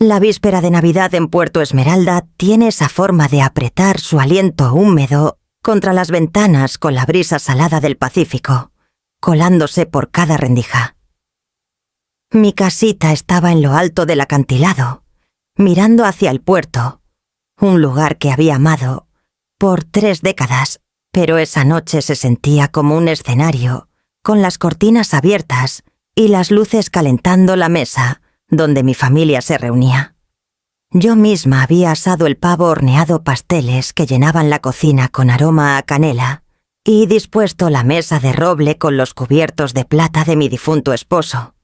La víspera de Navidad en Puerto Esmeralda tiene esa forma de apretar su aliento húmedo contra las ventanas con la brisa salada del Pacífico, colándose por cada rendija. Mi casita estaba en lo alto del acantilado, mirando hacia el puerto, un lugar que había amado por 3 décadas, pero esa noche se sentía como un escenario, con las cortinas abiertas y las luces calentando la mesa donde mi familia se reunía. Yo misma había asado el pavo horneado pasteles que llenaban la cocina con aroma a canela y dispuesto la mesa de roble con los cubiertos de plata de mi difunto esposo.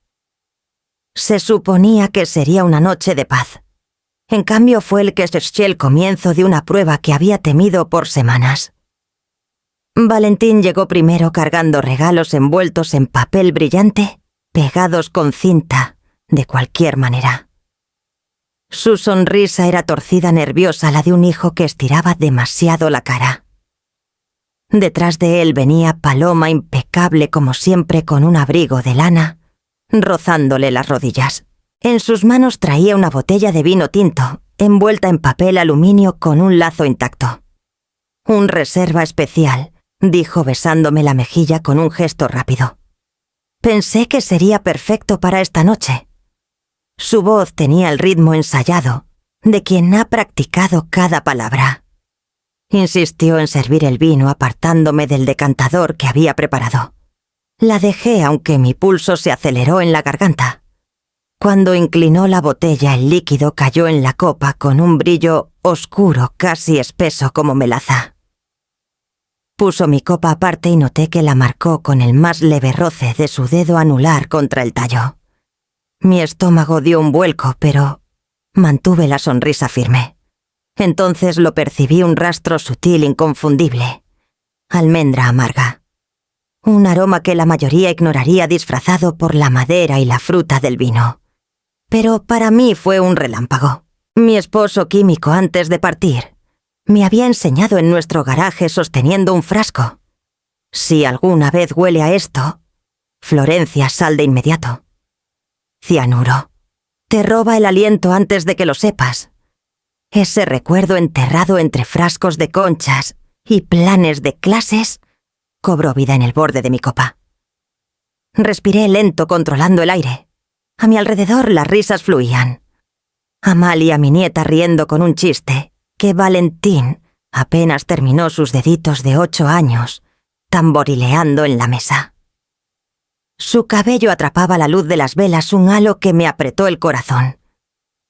Se suponía que sería una noche de paz. En cambio fue el comienzo de una prueba que había temido por semanas. Valentín llegó primero cargando regalos envueltos en papel brillante, pegados con cinta, de cualquier manera. Su sonrisa era torcida nerviosa, la de un hijo que estiraba demasiado la cara. Detrás de él venía Paloma impecable como siempre con un abrigo de lana, rozándole las rodillas. En sus manos traía una botella de vino tinto, envuelta en papel aluminio con un lazo intacto. «Un reserva especial», dijo besándome la mejilla con un gesto rápido. Pensé que sería perfecto para esta noche. Su voz tenía el ritmo ensayado, de quien ha practicado cada palabra. Insistió en servir el vino apartándome del decantador que había preparado. La dejé aunque mi pulso se aceleró en la garganta. Cuando inclinó la botella, el líquido cayó en la copa con un brillo oscuro, casi espeso como melaza. Puso mi copa aparte y noté que la marcó con el más leve roce de su dedo anular contra el tallo. Mi estómago dio un vuelco, pero mantuve la sonrisa firme. Entonces lo percibí un rastro sutil inconfundible. Almendra amarga. Un aroma que la mayoría ignoraría disfrazado por la madera y la fruta del vino. Pero para mí fue un relámpago. Mi esposo químico, antes de partir, me había enseñado en nuestro garaje sosteniendo un frasco. Si alguna vez huele a esto, Florencia, sal de inmediato. Cianuro. Te roba el aliento antes de que lo sepas. Ese recuerdo enterrado entre frascos de conchas y planes de clases cobró vida en el borde de mi copa. Respiré lento controlando el aire. A mi alrededor las risas fluían. Amalia, mi nieta, riendo con un chiste que Valentín apenas terminó sus deditos de 8 años, tamborileando en la mesa. Su cabello atrapaba la luz de las velas, un halo que me apretó el corazón.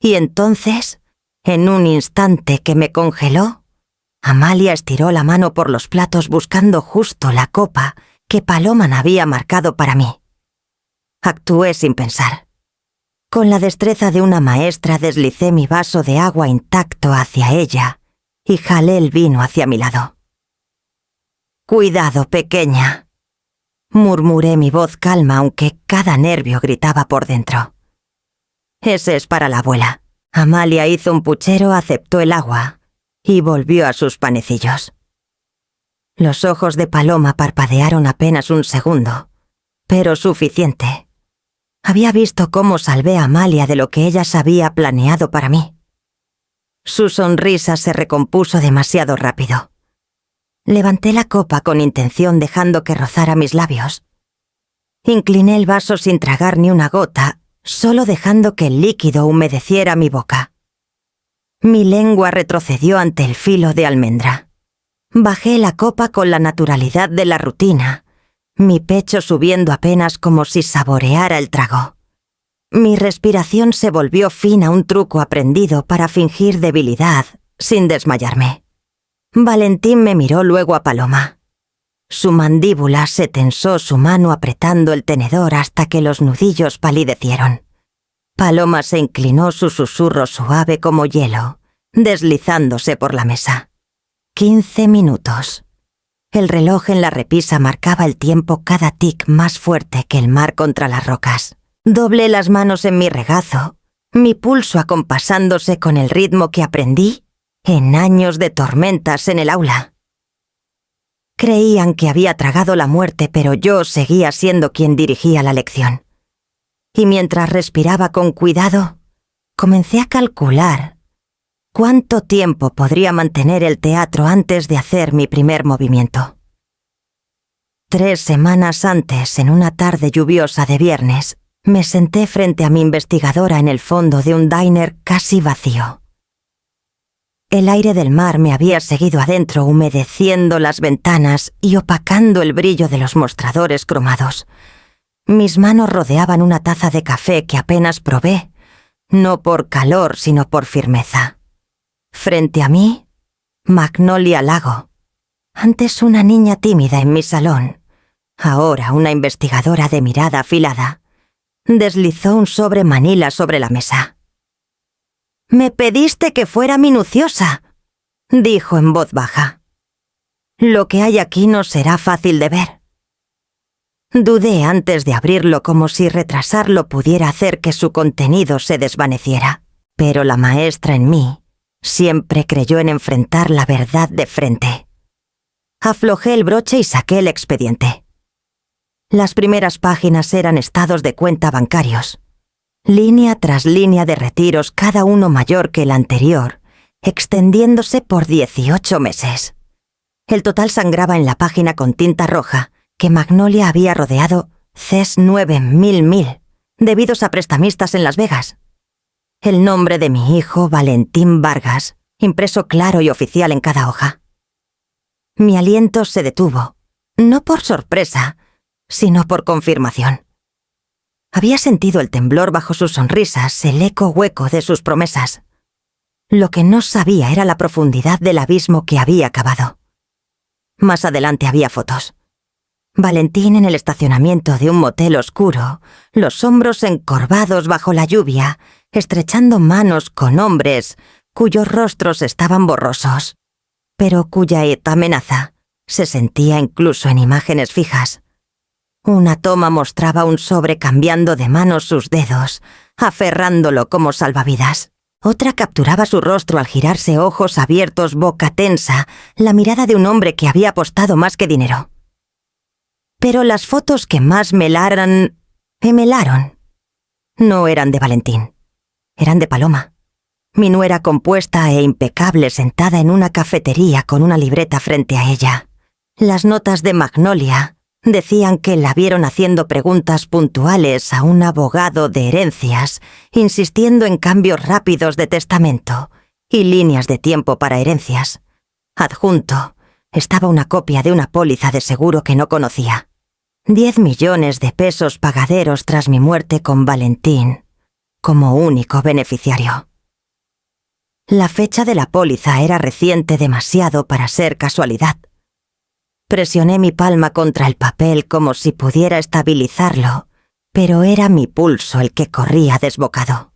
Y entonces, en un instante que me congeló, Amalia estiró la mano por los platos buscando justo la copa que Paloma había marcado para mí. Actué sin pensar. Con la destreza de una maestra deslicé mi vaso de agua intacto hacia ella y jalé el vino hacia mi lado. «Cuidado, pequeña», murmuré, mi voz calma aunque cada nervio gritaba por dentro. «Ese es para la abuela». Amalia hizo un puchero, aceptó el agua y volvió a sus panecillos. Los ojos de Paloma parpadearon apenas un segundo, pero suficiente. Había visto cómo salvé a Amalia de lo que ella había planeado para mí. Su sonrisa se recompuso demasiado rápido. Levanté la copa con intención dejando que rozara mis labios. Incliné el vaso sin tragar ni una gota, solo dejando que el líquido humedeciera mi boca. Mi lengua retrocedió ante el filo de almendra. Bajé la copa con la naturalidad de la rutina, mi pecho subiendo apenas como si saboreara el trago. Mi respiración se volvió fina, un truco aprendido para fingir debilidad sin desmayarme. Valentín me miró luego a Paloma. Su mandíbula se tensó, su mano apretando el tenedor hasta que los nudillos palidecieron. Paloma se inclinó, su susurro suave como hielo, deslizándose por la mesa. 15 minutos. El reloj en la repisa marcaba el tiempo, cada tic más fuerte que el mar contra las rocas. Doblé las manos en mi regazo, mi pulso acompasándose con el ritmo que aprendí en años de tormentas en el aula. Creían que había tragado la muerte, pero yo seguía siendo quien dirigía la lección. Y mientras respiraba con cuidado, Comencé a calcular cuánto tiempo podría mantener el teatro antes de hacer mi primer movimiento. 3 semanas antes, en una tarde lluviosa de viernes, me senté frente a mi investigadora en el fondo de un diner casi vacío. El aire del mar me había seguido adentro, humedeciendo las ventanas y opacando el brillo de los mostradores cromados. Mis manos rodeaban una taza de café que apenas probé, no por calor, sino por firmeza. Frente a mí, Magnolia Lago, antes una niña tímida en mi salón, ahora una investigadora de mirada afilada, deslizó un sobre manila sobre la mesa. «Me pediste que fuera minuciosa», dijo en voz baja. «Lo que hay aquí no será fácil de ver». Dudé antes de abrirlo, como si retrasarlo pudiera hacer que su contenido se desvaneciera, pero la maestra en mí siempre creyó en enfrentar la verdad de frente. Aflojé el broche y saqué el expediente. Las primeras páginas eran estados de cuenta bancarios. Línea tras línea de retiros, cada uno mayor que el anterior, extendiéndose por 18 meses. El total sangraba en la página con tinta roja que Magnolia había rodeado CES 9000, debidos a prestamistas en Las Vegas. El nombre de mi hijo, Valentín Vargas, impreso claro y oficial en cada hoja. Mi aliento se detuvo, no por sorpresa, sino por confirmación. Había sentido el temblor bajo sus sonrisas, el eco hueco de sus promesas. Lo que no sabía era la profundidad del abismo que había cavado. Más adelante había fotos. Valentín en el estacionamiento de un motel oscuro, los hombros encorvados bajo la lluvia, estrechando manos con hombres cuyos rostros estaban borrosos, pero cuya amenaza se sentía incluso en imágenes fijas. Una toma mostraba un sobre cambiando de manos sus dedos, aferrándolo como salvavidas. Otra capturaba su rostro al girarse, ojos abiertos, boca tensa, la mirada de un hombre que había apostado más que dinero. Pero las fotos que más me helaron, no eran de Valentín, eran de Paloma, mi nuera compuesta e impecable, sentada en una cafetería con una libreta frente a ella. Las notas de Magnolia decían que la vieron haciendo preguntas puntuales a un abogado de herencias, insistiendo en cambios rápidos de testamento y líneas de tiempo para herencias. Adjunto estaba una copia de una póliza de seguro que no conocía. 10 millones de pesos pagaderos tras mi muerte con Valentín como único beneficiario. La fecha de la póliza era reciente demasiado para ser casualidad. Presioné mi palma contra el papel como si pudiera estabilizarlo, pero era mi pulso el que corría desbocado.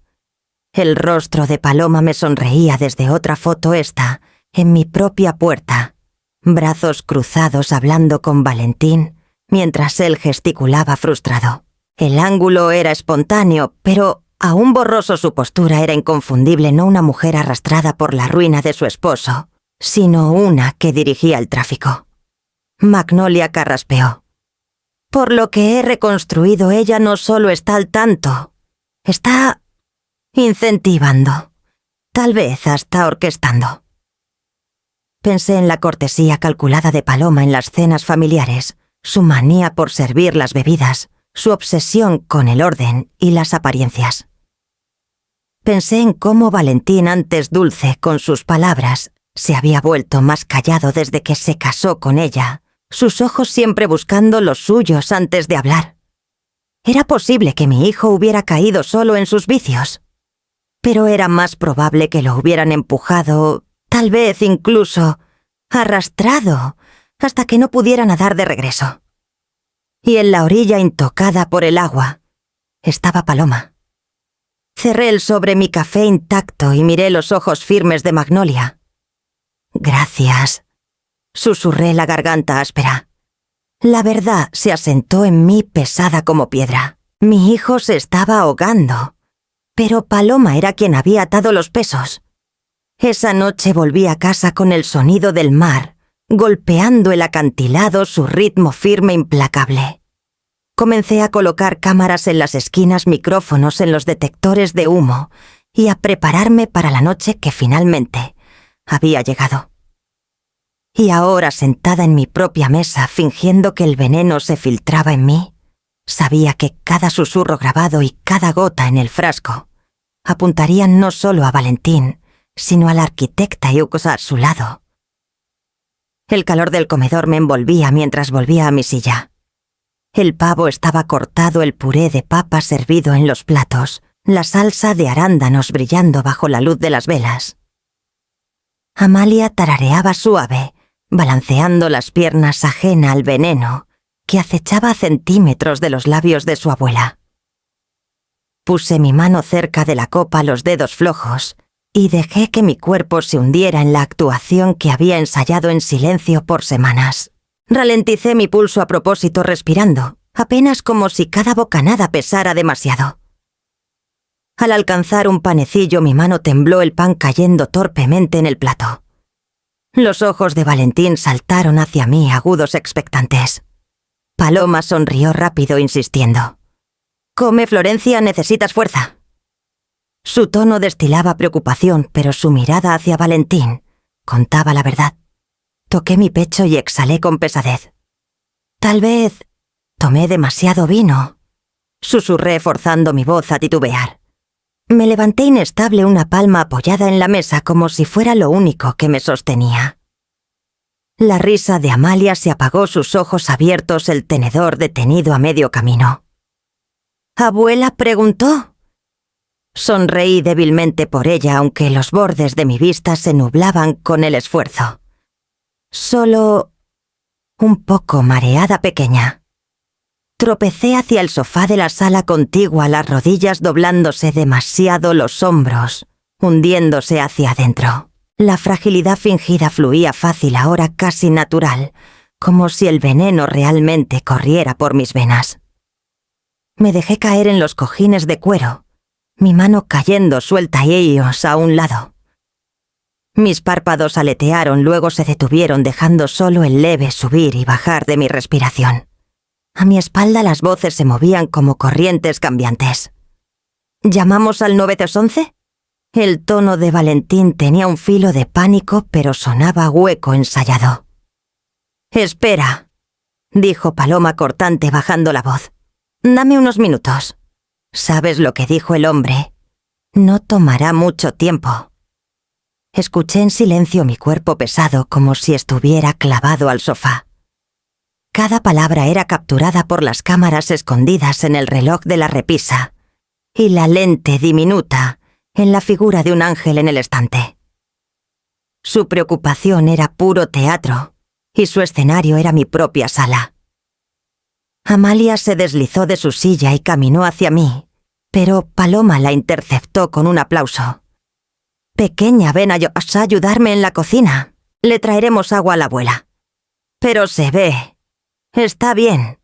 El rostro de Paloma me sonreía desde otra foto en mi propia puerta, brazos cruzados hablando con Valentín, mientras él gesticulaba frustrado. El ángulo era espontáneo, pero aún borroso su postura era inconfundible, no una mujer arrastrada por la ruina de su esposo, sino una que dirigía el tráfico. Magnolia carraspeó. Por lo que he reconstruido, ella no solo está al tanto, está incentivando, tal vez hasta orquestando. Pensé en la cortesía calculada de Paloma en las cenas familiares, su manía por servir las bebidas, su obsesión con el orden y las apariencias. Pensé en cómo Valentín, antes dulce con sus palabras, se había vuelto más callado desde que se casó con ella, sus ojos siempre buscando los suyos antes de hablar. Era posible que mi hijo hubiera caído solo en sus vicios, pero era más probable que lo hubieran empujado, tal vez incluso arrastrado, hasta que no pudiera nadar de regreso. Y en la orilla intocada por el agua estaba Paloma. Cerré el sobre mi café intacto y miré los ojos firmes de Magnolia. «Gracias», susurré, la garganta áspera. La verdad se asentó en mí pesada como piedra. Mi hijo se estaba ahogando, pero Paloma era quien había atado los pesos. Esa noche volví a casa con el sonido del mar, golpeando el acantilado, su ritmo firme implacable. Comencé a colocar cámaras en las esquinas, micrófonos en los detectores de humo y a prepararme para la noche que finalmente había llegado. Y ahora, sentada en mi propia mesa, fingiendo que el veneno se filtraba en mí, sabía que cada susurro grabado y cada gota en el frasco apuntarían no solo a Valentín, sino a la arquitecta Yukosa a su lado. El calor del comedor me envolvía mientras volvía a mi silla. El pavo estaba cortado, el puré de papa servido en los platos, la salsa de arándanos brillando bajo la luz de las velas. Amalia tarareaba suave, balanceando las piernas ajena al veneno que acechaba a centímetros de los labios de su abuela. Puse mi mano cerca de la copa, los dedos flojos, y dejé que mi cuerpo se hundiera en la actuación que había ensayado en silencio por semanas. Ralenticé mi pulso a propósito, respirando, apenas como si cada bocanada pesara demasiado. Al alcanzar un panecillo, mi mano tembló, el pan cayendo torpemente en el plato. Los ojos de Valentín saltaron hacia mí, agudos, expectantes. Paloma sonrió rápido, insistiendo. «Come, Florencia, necesitas fuerza». Su tono destilaba preocupación, pero su mirada hacia Valentín contaba la verdad. Toqué mi pecho y exhalé con pesadez. «Tal vez tomé demasiado vino», susurré forzando mi voz a titubear. Me levanté inestable, una palma apoyada en la mesa como si fuera lo único que me sostenía. La risa de Amalia se apagó, sus ojos abiertos, el tenedor detenido a medio camino. «¿Abuela?», preguntó. Sonreí débilmente por ella, aunque los bordes de mi vista se nublaban con el esfuerzo. Solo un poco mareada, pequeña. Tropecé hacia el sofá de la sala contigua, las rodillas doblándose demasiado, los hombros hundiéndose hacia adentro. La fragilidad fingida fluía fácil, ahora casi natural, como si el veneno realmente corriera por mis venas. Me dejé caer en los cojines de cuero, mi mano cayendo suelta y ellos a un lado. Mis párpados aletearon, luego se detuvieron, dejando solo el leve subir y bajar de mi respiración. A mi espalda las voces se movían como corrientes cambiantes. ¿Llamamos al 911? El tono de Valentín tenía un filo de pánico, pero sonaba hueco, ensayado. «Espera», dijo Paloma cortante, bajando la voz. «Dame unos minutos. ¿Sabes lo que dijo el hombre? No tomará mucho tiempo». Escuché en silencio, mi cuerpo pesado, como si estuviera clavado al sofá. Cada palabra era capturada por las cámaras escondidas en el reloj de la repisa y la lente diminuta en la figura de un ángel en el estante. Su preocupación era puro teatro y su escenario era mi propia sala. Amalia se deslizó de su silla y caminó hacia mí, pero Paloma la interceptó con un aplauso. «Pequeña, ven a ayudarme en la cocina. Le traeremos agua a la abuela». «Pero se ve». «Está bien»,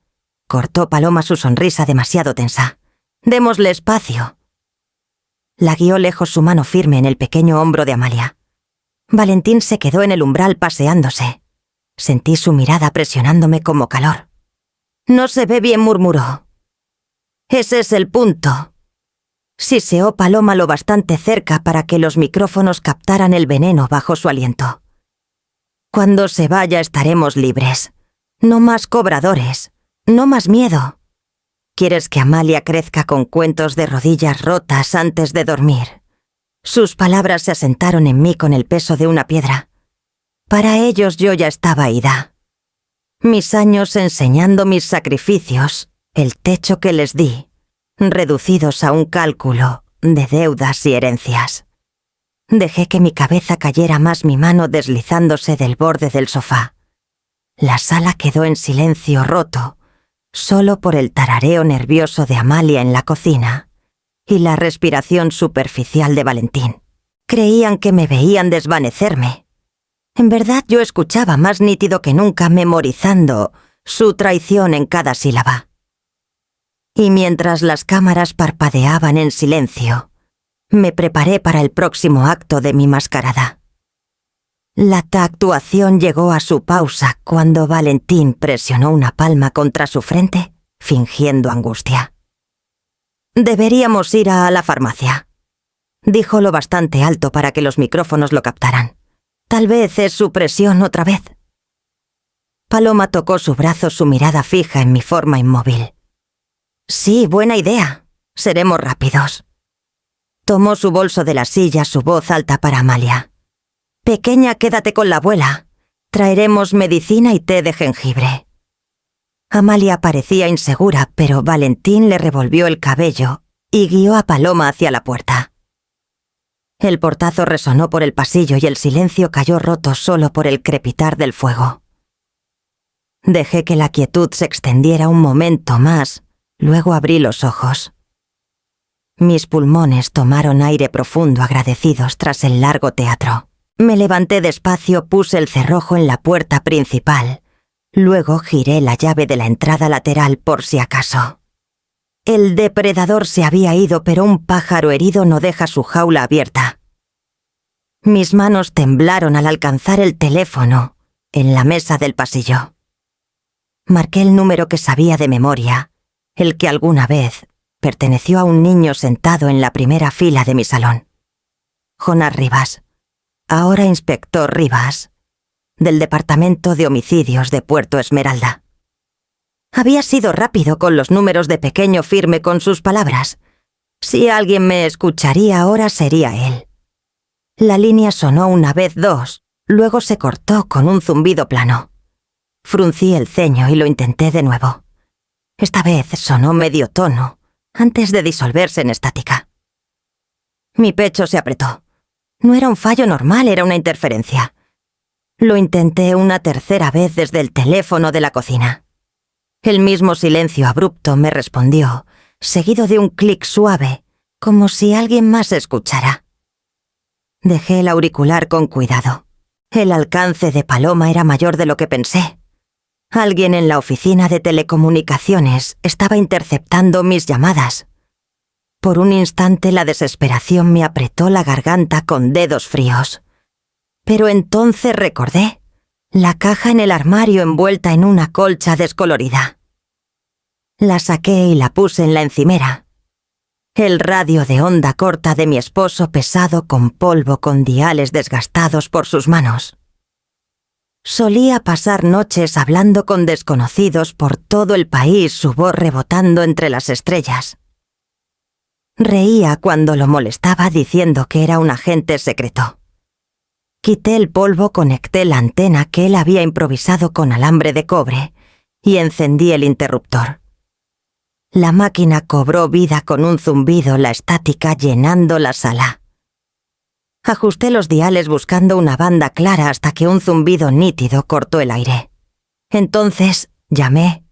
cortó Paloma, su sonrisa demasiado tensa. «Démosle espacio». La guió lejos, su mano firme en el pequeño hombro de Amalia. Valentín se quedó en el umbral paseándose. Sentí su mirada presionándome como calor. «No se ve bien», murmuró. «Ese es el punto». Siseó Paloma lo bastante cerca para que los micrófonos captaran el veneno bajo su aliento. «Cuando se vaya estaremos libres. No más cobradores, no más miedo. ¿Quieres que Amalia crezca con cuentos de rodillas rotas antes de dormir?» Sus palabras se asentaron en mí con el peso de una piedra. Para ellos yo ya estaba ida. Mis años enseñando, mis sacrificios, el techo que les di, reducidos a un cálculo de deudas y herencias. Dejé que mi cabeza cayera más, mi mano deslizándose del borde del sofá. La sala quedó en silencio roto, solo por el tarareo nervioso de Amalia en la cocina y la respiración superficial de Valentín. Creían que me veían desvanecerme. En verdad yo escuchaba más nítido que nunca, memorizando su traición en cada sílaba. Y mientras las cámaras parpadeaban en silencio, me preparé para el próximo acto de mi mascarada. La actuación llegó a su pausa cuando Valentín presionó una palma contra su frente, fingiendo angustia. «Deberíamos ir a la farmacia», dijo lo bastante alto para que los micrófonos lo captaran. Tal vez es su presión otra vez. Paloma tocó su brazo, su mirada fija en mi forma inmóvil. Sí, buena idea. Seremos rápidos. Tomó su bolso de la silla, su voz alta para Amalia. Pequeña, quédate con la abuela. Traeremos medicina y té de jengibre. Amalia parecía insegura, pero Valentín le revolvió el cabello y guió a Paloma hacia la puerta. El portazo resonó por el pasillo y el silencio cayó roto solo por el crepitar del fuego. Dejé que la quietud se extendiera un momento más, luego abrí los ojos. Mis pulmones tomaron aire profundo agradecidos tras el largo teatro. Me levanté despacio, puse el cerrojo en la puerta principal. Luego giré la llave de la entrada lateral por si acaso. El depredador se había ido, pero un pájaro herido no deja su jaula abierta. Mis manos temblaron al alcanzar el teléfono en la mesa del pasillo. Marqué el número que sabía de memoria, el que alguna vez perteneció a un niño sentado en la primera fila de mi salón. Jonás Rivas, ahora inspector Rivas, del Departamento de Homicidios de Puerto Esmeralda. Había sido rápido con los números, de pequeño, firme con sus palabras. Si alguien me escucharía ahora sería él. La línea sonó una vez, dos, luego se cortó con un zumbido plano. Fruncí el ceño y lo intenté de nuevo. Esta vez sonó medio tono, antes de disolverse en estática. Mi pecho se apretó. No era un fallo normal, era una interferencia. Lo intenté una tercera vez desde el teléfono de la cocina. El mismo silencio abrupto me respondió, seguido de un clic suave, como si alguien más escuchara. Dejé el auricular con cuidado. El alcance de Paloma era mayor de lo que pensé. Alguien en la oficina de telecomunicaciones estaba interceptando mis llamadas. Por un instante la desesperación me apretó la garganta con dedos fríos. Pero entonces recordé la caja en el armario envuelta en una colcha descolorida. La saqué y la puse en la encimera. El radio de onda corta de mi esposo, pesado con polvo, con diales desgastados por sus manos. Solía pasar noches hablando con desconocidos por todo el país, su voz rebotando entre las estrellas. Reía cuando lo molestaba diciendo que era un agente secreto. Quité el polvo, conecté la antena que él había improvisado con alambre de cobre y encendí el interruptor. La máquina cobró vida con un zumbido, la estática llenando la sala. Ajusté los diales buscando una banda clara hasta que un zumbido nítido cortó el aire. Entonces llamé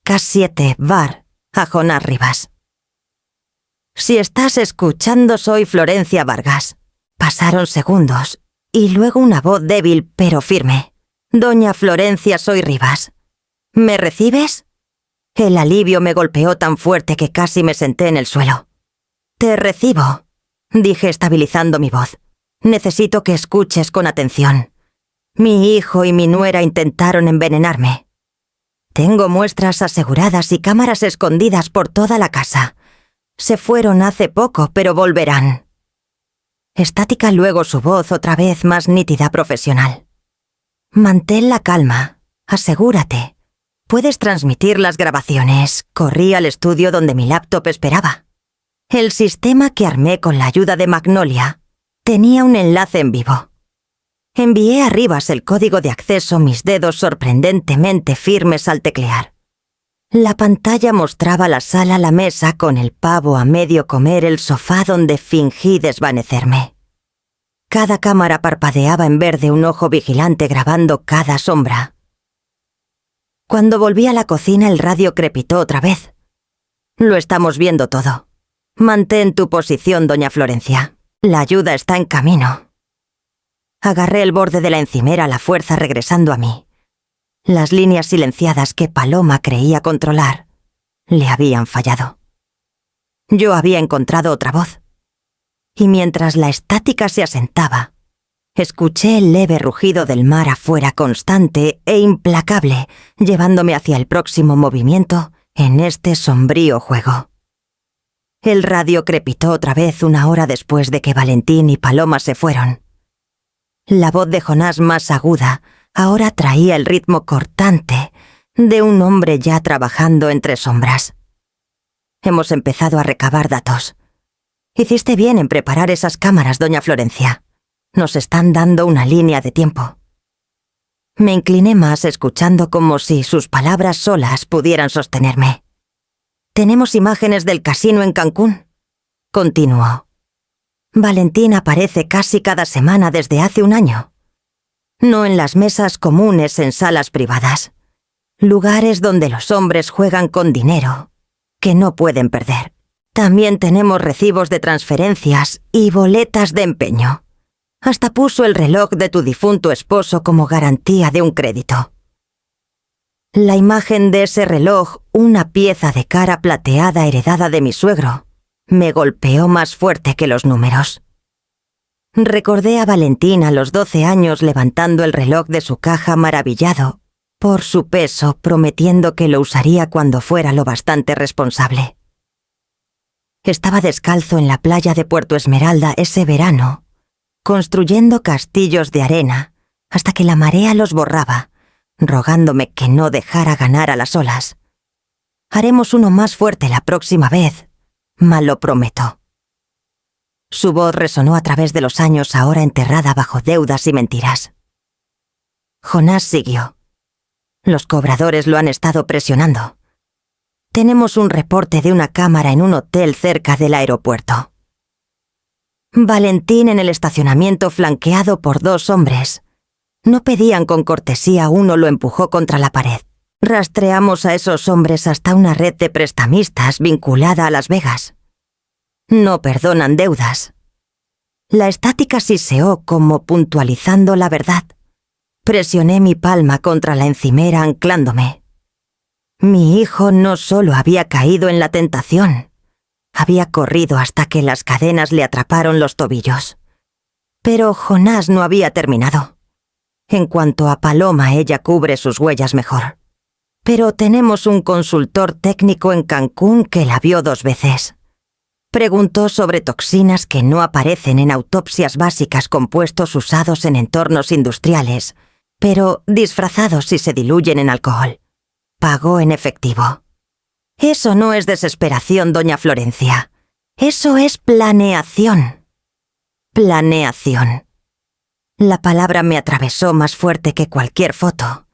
K7 Bar a Jonás Rivas. Si estás escuchando, soy Florencia Vargas. Pasaron segundos y luego una voz débil pero firme. Doña Florencia, soy Rivas. ¿Me recibes? El alivio me golpeó tan fuerte que casi me senté en el suelo. Te recibo, dije estabilizando mi voz. Necesito que escuches con atención. Mi hijo y mi nuera intentaron envenenarme. Tengo muestras aseguradas y cámaras escondidas por toda la casa. Se fueron hace poco, pero volverán. Estática, luego su voz otra vez más nítida, profesional. Mantén la calma, asegúrate. Puedes transmitir las grabaciones. Corrí al estudio donde mi laptop esperaba. El sistema que armé con la ayuda de Magnolia tenía un enlace en vivo. Envié a Rivas el código de acceso, mis dedos sorprendentemente firmes al teclear. La pantalla mostraba la sala, la mesa con el pavo a medio comer, el sofá donde fingí desvanecerme. Cada cámara parpadeaba en verde, un ojo vigilante grabando cada sombra. Cuando volví a la cocina, el radio crepitó otra vez. Lo estamos viendo todo. Mantén tu posición, doña Florencia. La ayuda está en camino. Agarré el borde de la encimera a la fuerza, regresando a mí. Las líneas silenciadas que Paloma creía controlar le habían fallado. Yo había encontrado otra voz. Y mientras la estática se asentaba, escuché el leve rugido del mar afuera, constante e implacable, llevándome hacia el próximo movimiento en este sombrío juego. El radio crepitó otra vez 1 hora después de que Valentín y Paloma se fueron. La voz de Jonás, más aguda, ahora traía el ritmo cortante de un hombre ya trabajando entre sombras. Hemos empezado a recabar datos. Hiciste bien en preparar esas cámaras, doña Florencia. Nos están dando una línea de tiempo. Me incliné más, escuchando como si sus palabras solas pudieran sostenerme. Tenemos imágenes del casino en Cancún, continuó. Valentín aparece casi cada semana desde hace 1 año. No en las mesas comunes en salas privadas. Lugares donde los hombres juegan con dinero, que no pueden perder. También tenemos recibos de transferencias y boletas de empeño. Hasta puso el reloj de tu difunto esposo como garantía de un crédito. La imagen de ese reloj, una pieza de cara plateada heredada de mi suegro, me golpeó más fuerte que los números. Recordé a Valentín a los 12 años levantando el reloj de su caja maravillado por su peso, prometiendo que lo usaría cuando fuera lo bastante responsable. Estaba descalzo en la playa de Puerto Esmeralda ese verano, construyendo castillos de arena hasta que la marea los borraba, rogándome que no dejara ganar a las olas. Haremos uno más fuerte la próxima vez, ma lo prometo. Su voz resonó a través de los años, ahora enterrada bajo deudas y mentiras. Jonás siguió. Los cobradores lo han estado presionando. Tenemos un reporte de una cámara en un hotel cerca del aeropuerto. Valentín en el estacionamiento flanqueado por 2 hombres. No pedían con cortesía, uno lo empujó contra la pared. Rastreamos a esos hombres hasta una red de prestamistas vinculada a Las Vegas. No perdonan deudas. La estática siseó como puntualizando la verdad. Presioné mi palma contra la encimera anclándome. Mi hijo no solo había caído en la tentación, había corrido hasta que las cadenas le atraparon los tobillos. Pero Jonás no había terminado. En cuanto a Paloma, ella cubre sus huellas mejor. Pero tenemos un consultor técnico en Cancún que la vio 2 veces. Preguntó sobre toxinas que no aparecen en autopsias básicas, compuestos usados en entornos industriales, pero disfrazados si se diluyen en alcohol. Pagó en efectivo. Eso no es desesperación, doña Florencia. Eso es planeación. Planeación. La palabra me atravesó más fuerte que cualquier foto.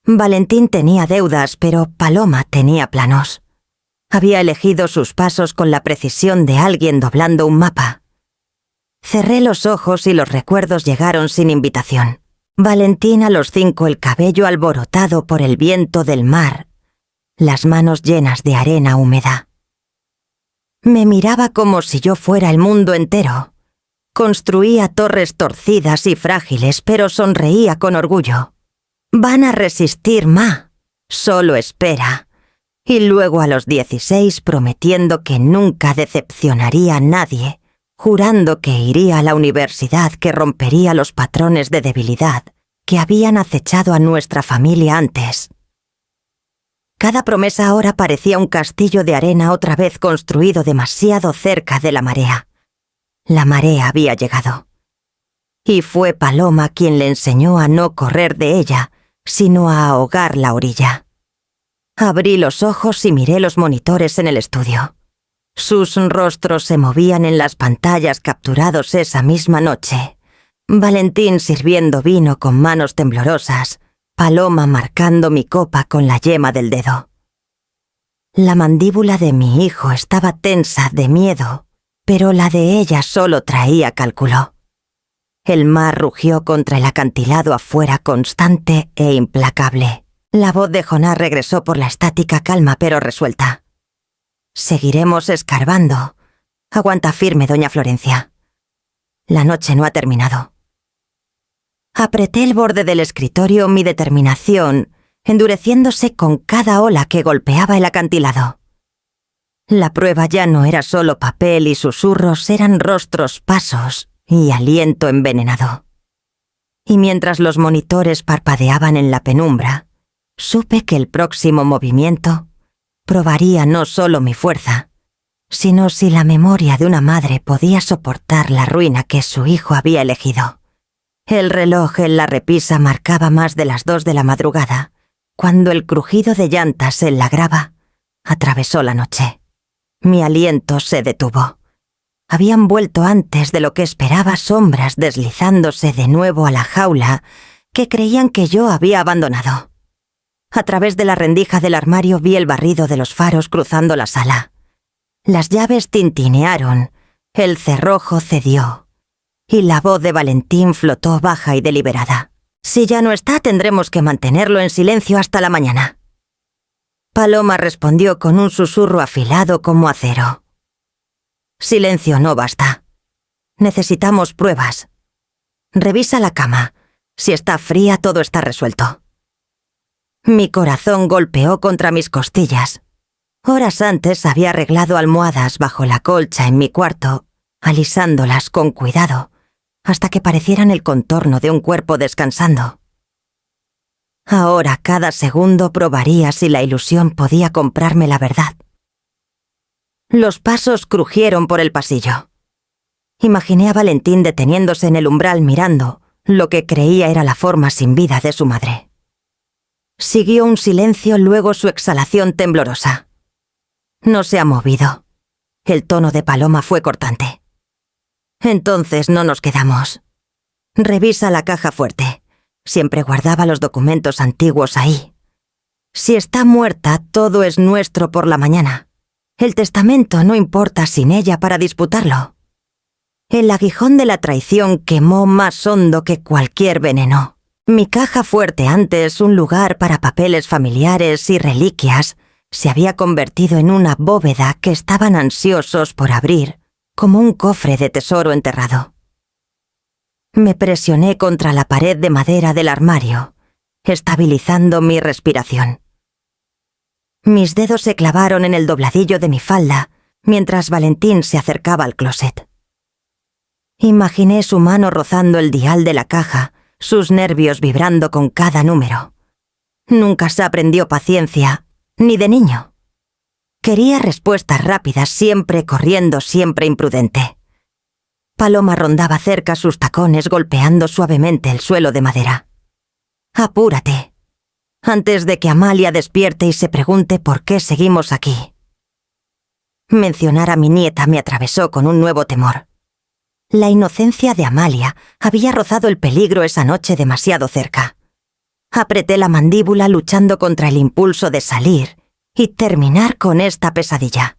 Valentín tenía deudas, pero Paloma tenía planos. Había elegido sus pasos con la precisión de alguien doblando un mapa. Cerré los ojos y los recuerdos llegaron sin invitación. Valentín a los 5, el cabello alborotado por el viento del mar, las manos llenas de arena húmeda. Me miraba como si yo fuera el mundo entero. Construía torres torcidas y frágiles, pero sonreía con orgullo. Van a resistir, ma. Solo espera. Y luego a los 16 prometiendo que nunca decepcionaría a nadie, jurando que iría a la universidad, que rompería los patrones de debilidad que habían acechado a nuestra familia antes. Cada promesa ahora parecía un castillo de arena otra vez construido demasiado cerca de la marea. La marea había llegado. Y fue Paloma quien le enseñó a no correr de ella, sino a ahogar la orilla. Abrí los ojos y miré los monitores en el estudio. Sus rostros se movían en las pantallas capturados esa misma noche. Valentín sirviendo vino con manos temblorosas, Paloma marcando mi copa con la yema del dedo. La mandíbula de mi hijo estaba tensa de miedo, pero la de ella solo traía cálculo. El mar rugió contra el acantilado afuera, constante e implacable. La voz de Jonás regresó por la estática calma pero resuelta. Seguiremos escarbando. Aguanta firme, doña Florencia. La noche no ha terminado. Apreté el borde del escritorio, mi determinación endureciéndose con cada ola que golpeaba el acantilado. La prueba ya no era solo papel y susurros, eran rostros, pasos y aliento envenenado. Y mientras los monitores parpadeaban en la penumbra, supe que el próximo movimiento probaría no solo mi fuerza, sino si la memoria de una madre podía soportar la ruina que su hijo había elegido. El reloj en la repisa marcaba más de las 2 de la madrugada, cuando el crujido de llantas en la grava atravesó la noche. Mi aliento se detuvo. Habían vuelto antes de lo que esperaba sombras deslizándose de nuevo a la jaula que creían que yo había abandonado. A través de la rendija del armario vi el barrido de los faros cruzando la sala. Las llaves tintinearon, el cerrojo cedió, y la voz de Valentín flotó baja y deliberada. Si ya no está, tendremos que mantenerlo en silencio hasta la mañana. Paloma respondió con un susurro afilado como acero. Silencio no basta. Necesitamos pruebas. Revisa la cama. Si está fría, todo está resuelto. Mi corazón golpeó contra mis costillas. Horas antes había arreglado almohadas bajo la colcha en mi cuarto, alisándolas con cuidado, hasta que parecieran el contorno de un cuerpo descansando. Ahora cada segundo probaría si la ilusión podía comprarme la verdad. Los pasos crujieron por el pasillo. Imaginé a Valentín deteniéndose en el umbral mirando lo que creía era la forma sin vida de su madre. Siguió un silencio, luego su exhalación temblorosa. No se ha movido. El tono de Paloma fue cortante. Entonces no nos quedamos. Revisa la caja fuerte. Siempre guardaba los documentos antiguos ahí. Si está muerta, todo es nuestro por la mañana. El testamento no importa sin ella para disputarlo. El aguijón de la traición quemó más hondo que cualquier veneno. Mi caja fuerte, antes un lugar para papeles familiares y reliquias, se había convertido en una bóveda que estaban ansiosos por abrir, como un cofre de tesoro enterrado. Me presioné contra la pared de madera del armario, estabilizando mi respiración. Mis dedos se clavaron en el dobladillo de mi falda mientras Valentín se acercaba al closet. Imaginé su mano rozando el dial de la caja, sus nervios vibrando con cada número. Nunca se aprendió paciencia, ni de niño. Quería respuestas rápidas, siempre corriendo, siempre imprudente. Paloma rondaba cerca sus tacones golpeando suavemente el suelo de madera. «Apúrate, antes de que Amalia despierte y se pregunte por qué seguimos aquí». Mencionar a mi nieta me atravesó con un nuevo temor. La inocencia de Amalia había rozado el peligro esa noche demasiado cerca. Apreté la mandíbula luchando contra el impulso de salir y terminar con esta pesadilla.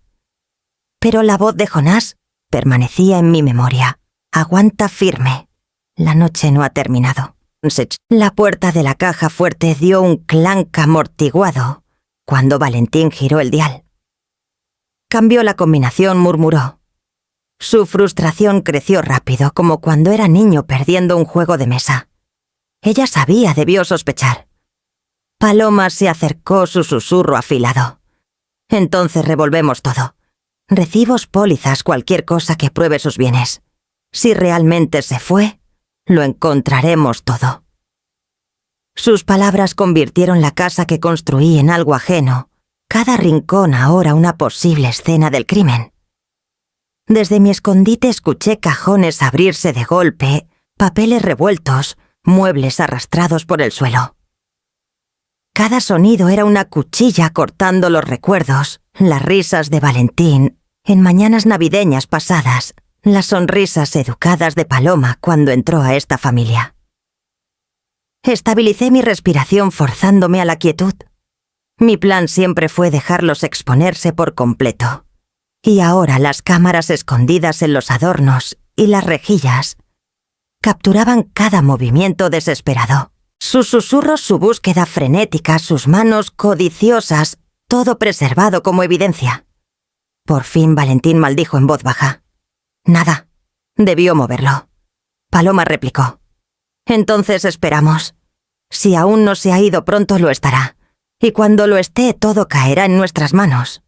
Pero la voz de Jonás permanecía en mi memoria. «Aguanta firme. La noche no ha terminado». La puerta de la caja fuerte dio un clanc amortiguado cuando Valentín giró el dial. Cambió la combinación, murmuró. Su frustración creció rápido, como cuando era niño perdiendo un juego de mesa. Ella sabía, debió sospechar. Paloma se acercó, su susurro afilado. «Entonces revolvemos todo. Recibos, pólizas, cualquier cosa que pruebe sus bienes. Si realmente se fue, lo encontraremos todo». Sus palabras convirtieron la casa que construí en algo ajeno, cada rincón ahora una posible escena del crimen. Desde mi escondite escuché cajones abrirse de golpe, papeles revueltos, muebles arrastrados por el suelo. Cada sonido era una cuchilla cortando los recuerdos, las risas de Valentín en mañanas navideñas pasadas, las sonrisas educadas de Paloma cuando entró a esta familia. Estabilicé mi respiración forzándome a la quietud. Mi plan siempre fue dejarlos exponerse por completo. Y ahora las cámaras escondidas en los adornos y las rejillas capturaban cada movimiento desesperado. Sus susurros, su búsqueda frenética, sus manos codiciosas, todo preservado como evidencia. Por fin Valentín maldijo en voz baja. «Nada. Debió moverlo». Paloma replicó. «Entonces esperamos. Si aún no se ha ido, pronto lo estará. Y cuando lo esté, todo caerá en nuestras manos».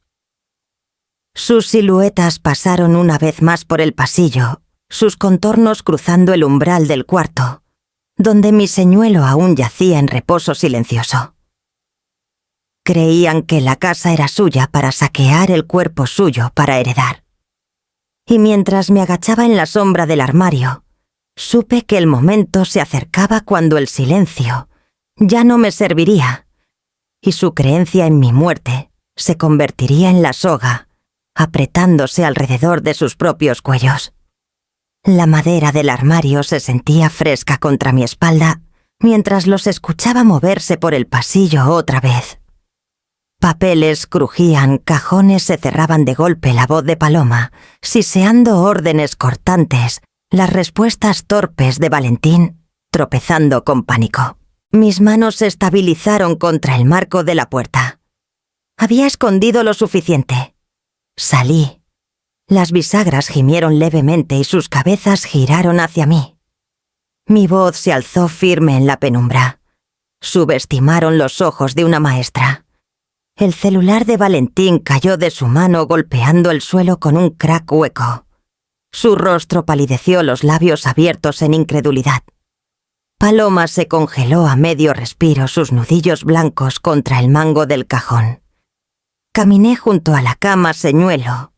Sus siluetas pasaron una vez más por el pasillo, sus contornos cruzando el umbral del cuarto, donde mi señuelo aún yacía en reposo silencioso. Creían que la casa era suya para saquear el cuerpo suyo para heredar. Y mientras me agachaba en la sombra del armario, supe que el momento se acercaba cuando el silencio ya no me serviría, y su creencia en mi muerte se convertiría en la soga, apretándose alrededor de sus propios cuellos. La madera del armario se sentía fresca contra mi espalda mientras los escuchaba moverse por el pasillo otra vez. Papeles crujían, cajones se cerraban de golpe, la voz de Paloma, siseando órdenes cortantes, las respuestas torpes de Valentín, tropezando con pánico. Mis manos se estabilizaron contra el marco de la puerta. Había escondido lo suficiente. Salí. Las bisagras gimieron levemente y sus cabezas giraron hacia mí. Mi voz se alzó firme en la penumbra. Subestimaron los ojos de una maestra. El celular de Valentín cayó de su mano golpeando el suelo con un crack hueco. Su rostro palideció, los labios abiertos en incredulidad. Paloma se congeló a medio respiro, sus nudillos blancos contra el mango del cajón. Caminé junto a la cama señuelo,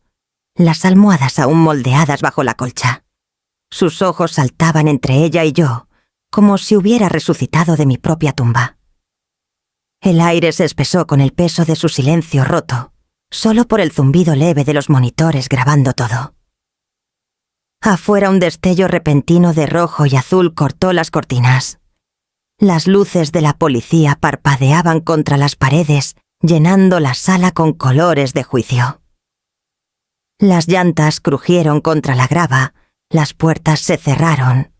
las almohadas aún moldeadas bajo la colcha. Sus ojos saltaban entre ella y yo, como si hubiera resucitado de mi propia tumba. El aire se espesó con el peso de su silencio roto, solo por el zumbido leve de los monitores grabando todo. Afuera un destello repentino de rojo y azul cortó las cortinas. Las luces de la policía parpadeaban contra las paredes, llenando la sala con colores de juicio. Las llantas crujieron contra la grava, las puertas se cerraron,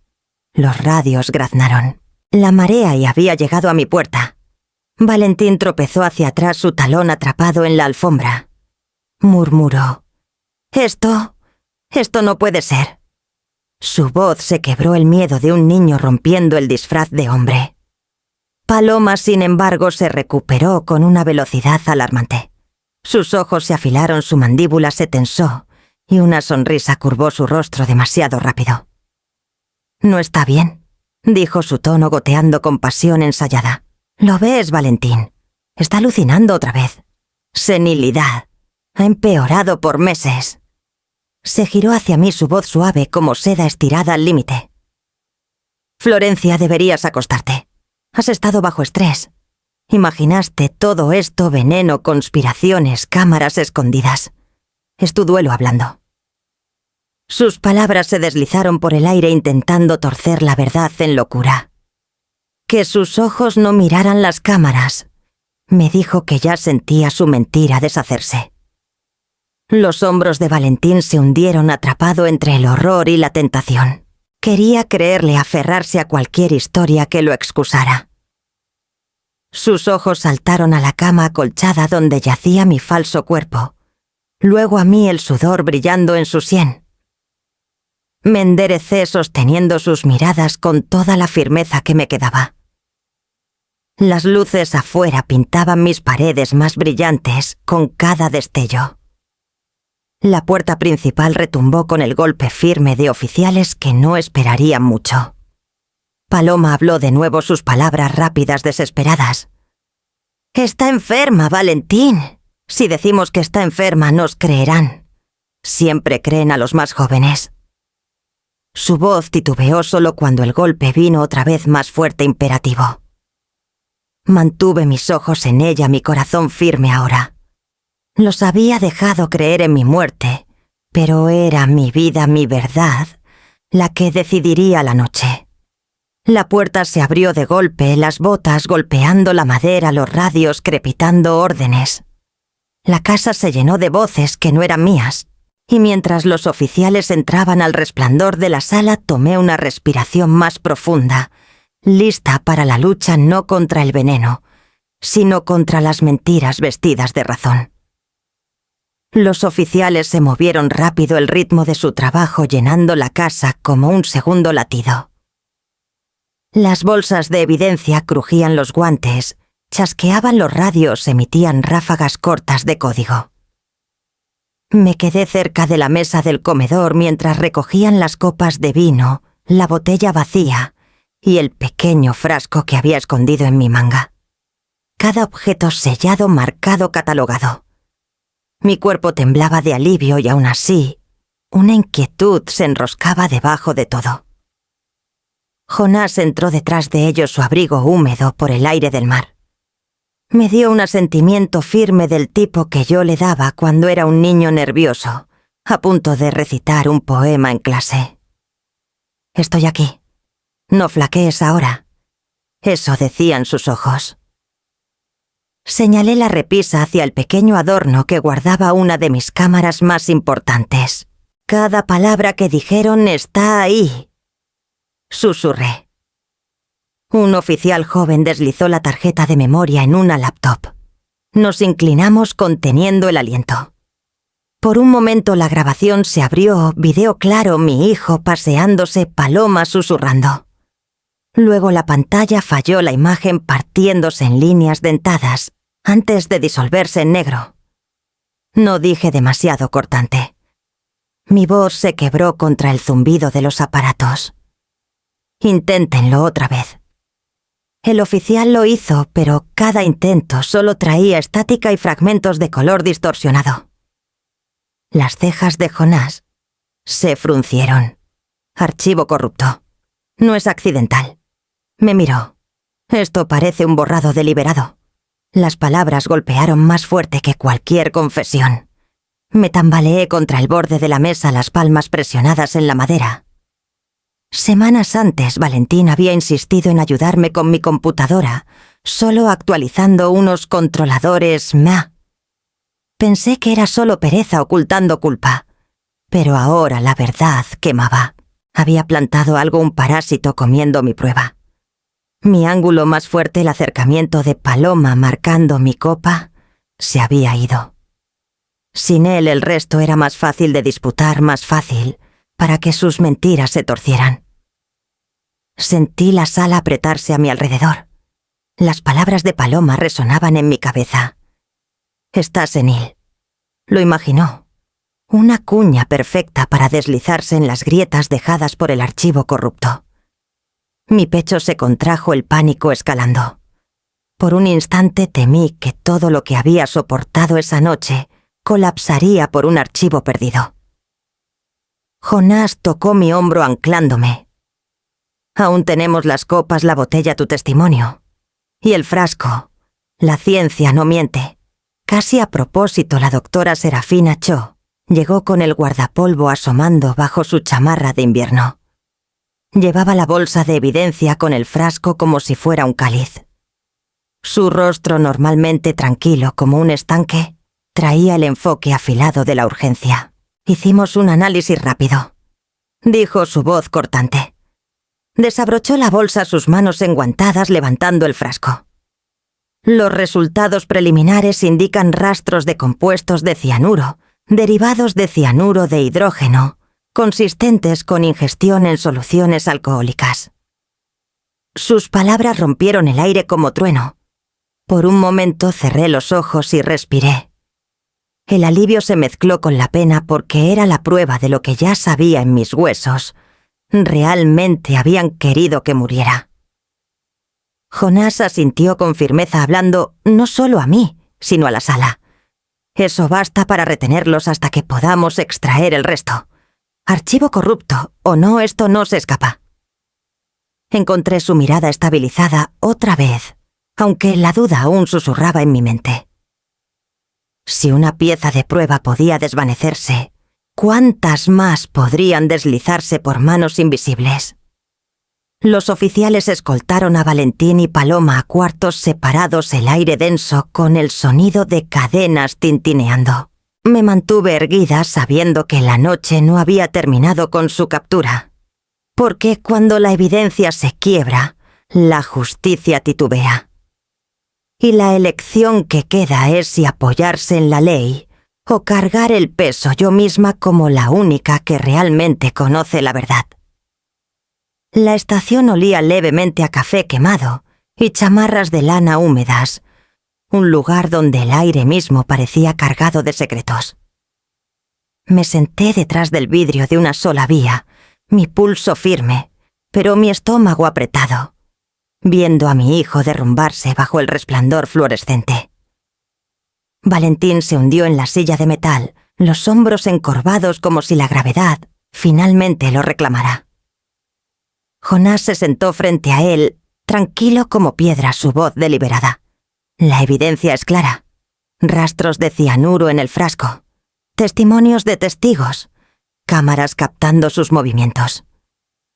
los radios graznaron. La marea y había llegado a mi puerta. Valentín tropezó hacia atrás, su talón atrapado en la alfombra. Murmuró: Esto no puede ser. Su voz se quebró el miedo de un niño rompiendo el disfraz de hombre. Paloma, sin embargo, se recuperó con una velocidad alarmante. Sus ojos se afilaron, su mandíbula se tensó y una sonrisa curvó su rostro demasiado rápido. «No está bien», dijo su tono goteando con pasión ensayada. «¿Lo ves, Valentín? Está alucinando otra vez. Senilidad. Ha empeorado por meses». Se giró hacia mí, su voz suave como seda estirada al límite. «Florencia, deberías acostarte. Has estado bajo estrés. Imaginaste todo esto, veneno, conspiraciones, cámaras escondidas. Es tu duelo hablando». Sus palabras se deslizaron por el aire intentando torcer la verdad en locura. Que sus ojos no miraran las cámaras. Me dijo que ya sentía su mentira deshacerse. Los hombros de Valentín se hundieron atrapado entre el horror y la tentación. Quería creerle, aferrarse a cualquier historia que lo excusara. Sus ojos saltaron a la cama acolchada donde yacía mi falso cuerpo, luego a mí el sudor brillando en su sien. Me enderecé sosteniendo sus miradas con toda la firmeza que me quedaba. Las luces afuera pintaban mis paredes más brillantes con cada destello. La puerta principal retumbó con el golpe firme de oficiales que no esperarían mucho. Paloma habló de nuevo, sus palabras rápidas, desesperadas. «Está enferma, Valentín. Si decimos que está enferma, nos creerán. Siempre creen a los más jóvenes». Su voz titubeó solo cuando el golpe vino otra vez más fuerte, imperativo. Mantuve mis ojos en ella, mi corazón firme ahora. Los había dejado creer en mi muerte, pero era mi vida, mi verdad, la que decidiría la noche. La puerta se abrió de golpe, las botas golpeando la madera, los radios crepitando órdenes. La casa se llenó de voces que no eran mías, y mientras los oficiales entraban al resplandor de la sala, tomé una respiración más profunda, lista para la lucha no contra el veneno, sino contra las mentiras vestidas de razón. Los oficiales se movieron rápido, el ritmo de su trabajo llenando la casa como un segundo latido. Las bolsas de evidencia crujían los guantes, chasqueaban los radios, emitían ráfagas cortas de código. Me quedé cerca de la mesa del comedor mientras recogían las copas de vino, la botella vacía y el pequeño frasco que había escondido en mi manga. cada objeto sellado, marcado, catalogado. Mi cuerpo temblaba de alivio y aún así, una inquietud se enroscaba debajo de todo. Jonás entró detrás de ellos, su abrigo húmedo por el aire del mar. Me dio un asentimiento firme del tipo que yo le daba cuando era un niño nervioso, a punto de recitar un poema en clase. «Estoy aquí. No flaquees ahora». Eso decían sus ojos. Señalé la repisa hacia el pequeño adorno que guardaba una de mis cámaras más importantes. «Cada palabra que dijeron está ahí», susurré. Un oficial joven deslizó la tarjeta de memoria en una laptop. Nos inclinamos conteniendo el aliento. Por un momento la grabación se abrió, video claro, mi hijo paseándose, Paloma susurrando. Luego la pantalla falló, la imagen partiéndose en líneas dentadas, antes de disolverse en negro. No dije demasiado cortante. Mi voz se quebró contra el zumbido de los aparatos. «Inténtenlo otra vez». El oficial lo hizo, pero cada intento solo traía estática y fragmentos de color distorsionado. Las cejas de Jonás se fruncieron. «Archivo corrupto. No es accidental». Me miró. «Esto parece un borrado deliberado». Las palabras golpearon más fuerte que cualquier confesión. Me tambaleé contra el borde de la mesa, las palmas presionadas en la madera. Semanas antes, Valentín había insistido en ayudarme con mi computadora, solo actualizando unos controladores MA. Pensé que era solo pereza ocultando culpa, pero ahora la verdad quemaba. Había plantado un parásito comiendo mi prueba. Mi ángulo más fuerte, el acercamiento de Paloma marcando mi copa, se había ido. Sin él el resto era más fácil de disputar, más fácil, para que sus mentiras se torcieran. Sentí la sala apretarse a mi alrededor. Las palabras de Paloma resonaban en mi cabeza. «Está senil». Lo imaginó. Una cuña perfecta para deslizarse en las grietas dejadas por el archivo corrupto. Mi pecho se contrajo, el pánico escalando. Por un instante temí que todo lo que había soportado esa noche colapsaría por un archivo perdido. Jonás tocó mi hombro anclándome. «Aún tenemos las copas, la botella, tu testimonio. Y el frasco. La ciencia no miente». Casi a propósito, la doctora Serafina Cho llegó con el guardapolvo asomando bajo su chamarra de invierno. Llevaba la bolsa de evidencia con el frasco como si fuera un cáliz. Su rostro, normalmente tranquilo como un estanque, traía el enfoque afilado de la urgencia. «Hicimos un análisis rápido», dijo su voz cortante. Desabrochó la bolsa, sus manos enguantadas levantando el frasco. «Los resultados preliminares indican rastros de compuestos de cianuro, derivados de cianuro de hidrógeno, consistentes con ingestión en soluciones alcohólicas». Sus palabras rompieron el aire como trueno. Por un momento cerré los ojos y respiré. El alivio se mezcló con la pena porque era la prueba de lo que ya sabía en mis huesos. Realmente habían querido que muriera. Jonás asintió con firmeza, hablando no solo a mí, sino a la sala. «Eso basta para retenerlos hasta que podamos extraer el resto. Archivo corrupto, o no, esto no se escapa». Encontré su mirada estabilizada otra vez, aunque la duda aún susurraba en mi mente. Si una pieza de prueba podía desvanecerse, ¿cuántas más podrían deslizarse por manos invisibles? Los oficiales escoltaron a Valentín y Paloma a cuartos separados, el aire denso con el sonido de cadenas tintineando. Me mantuve erguida sabiendo que la noche no había terminado con su captura. Porque cuando la evidencia se quiebra, la justicia titubea. Y la elección que queda es si apoyarse en la ley o cargar el peso yo misma como la única que realmente conoce la verdad. La estación olía levemente a café quemado y chamarras de lana húmedas, un lugar donde el aire mismo parecía cargado de secretos. Me senté detrás del vidrio de una sola vía, mi pulso firme, pero mi estómago apretado. viendo a mi hijo derrumbarse bajo el resplandor fluorescente. Valentín se hundió en la silla de metal, los hombros encorvados como si la gravedad finalmente lo reclamara. Jonás se sentó frente a él, tranquilo como piedra, su voz deliberada. La evidencia es clara. Rastros de cianuro en el frasco. Testimonios de testigos. Cámaras captando sus movimientos.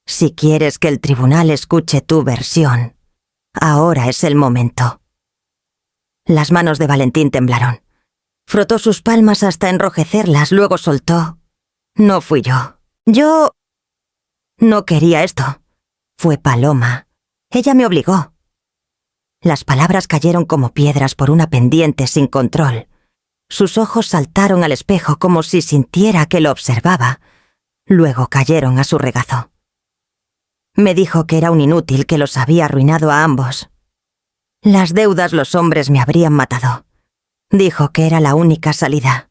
Si quieres que el tribunal escuche tu versión, ahora es el momento. Las manos de Valentín temblaron. Frotó sus palmas hasta enrojecerlas, luego soltó. No fui yo. Yo no quería esto. Fue Paloma. Ella me obligó. Las palabras cayeron como piedras por una pendiente sin control. Sus ojos saltaron al espejo como si sintiera que lo observaba. Luego cayeron a su regazo. Me dijo que era un inútil, que los había arruinado a ambos. Las deudas, los hombres me habrían matado. Dijo que era la única salida.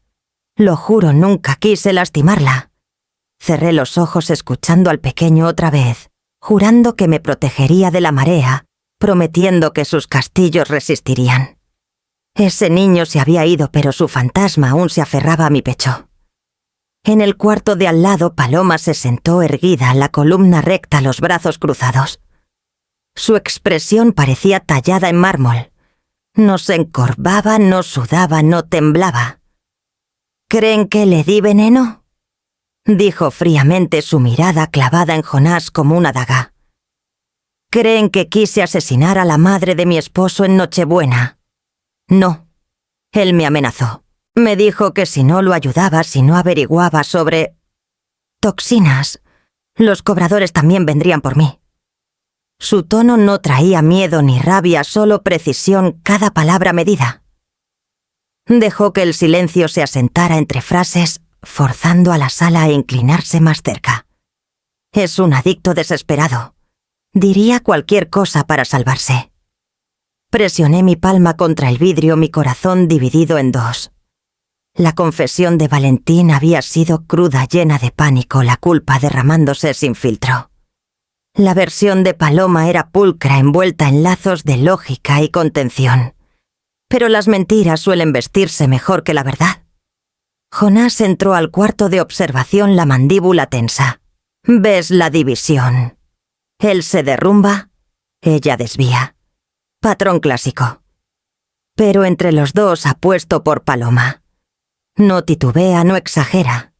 Lo juro, nunca quise lastimarla. Cerré los ojos escuchando al pequeño otra vez, jurando que me protegería de la marea, prometiendo que sus castillos resistirían. Ese niño se había ido, pero su fantasma aún se aferraba a mi pecho. En el cuarto de al lado, Paloma se sentó erguida, la columna recta, los brazos cruzados. Su expresión parecía tallada en mármol. No se encorvaba, no sudaba, no temblaba. ¿Creen que le di veneno?, dijo fríamente, su mirada clavada en Jonás como una daga. ¿Creen que quise asesinar a la madre de mi esposo en Nochebuena? No. Él me amenazó. Me dijo que si no lo ayudaba, si no averiguaba sobre toxinas, los cobradores también vendrían por mí. Su tono no traía miedo ni rabia, solo precisión, cada palabra medida. Dejó que el silencio se asentara entre frases, forzando a la sala a inclinarse más cerca. Es un adicto desesperado. Diría cualquier cosa para salvarse. Presioné mi palma contra el vidrio, mi corazón dividido en dos. La confesión de Valentín había sido cruda, llena de pánico, la culpa derramándose sin filtro. La versión de Paloma era pulcra, envuelta en lazos de lógica y contención. Pero las mentiras suelen vestirse mejor que la verdad. Jonás entró al cuarto de observación, la mandíbula tensa. ¿Ves la división? Él se derrumba, ella desvía. Patrón clásico. Pero entre los dos apuesto por Paloma. No titubea, no exagera.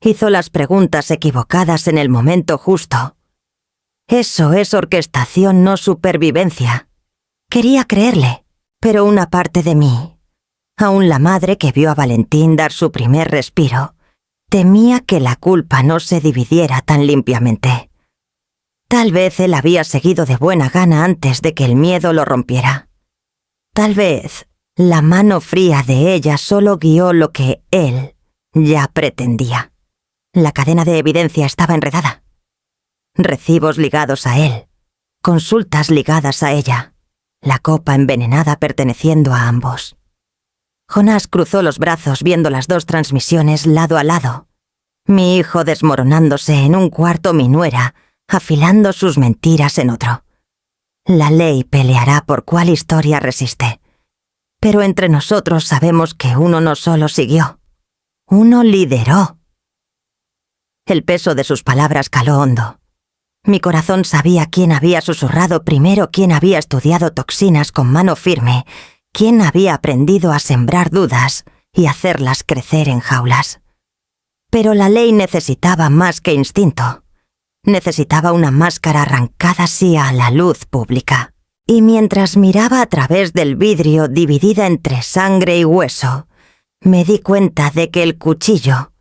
Hizo las preguntas equivocadas en el momento justo. Eso es orquestación, no supervivencia. Quería creerle, pero una parte de mí, aún la madre que vio a Valentín dar su primer respiro, temía que la culpa no se dividiera tan limpiamente. Tal vez él había seguido de buena gana antes de que el miedo lo rompiera. Tal vez la mano fría de ella solo guió lo que él ya pretendía. La cadena de evidencia estaba enredada. Recibos ligados a él, consultas ligadas a ella, la copa envenenada perteneciendo a ambos. Jonás cruzó los brazos viendo las dos transmisiones lado a lado. Mi hijo desmoronándose en un cuarto, mi nuera afilando sus mentiras en otro. La ley peleará por cuál historia resiste. Pero entre nosotros sabemos que uno no solo siguió, uno lideró. El peso de sus palabras caló hondo. Mi corazón sabía quién había susurrado primero, quién había estudiado toxinas con mano firme, quién había aprendido a sembrar dudas y hacerlas crecer en jaulas. Pero la ley necesitaba más que instinto. Necesitaba una máscara arrancada así a la luz pública. Y mientras miraba a través del vidrio dividida entre sangre y hueso, me di cuenta de que el cuchillo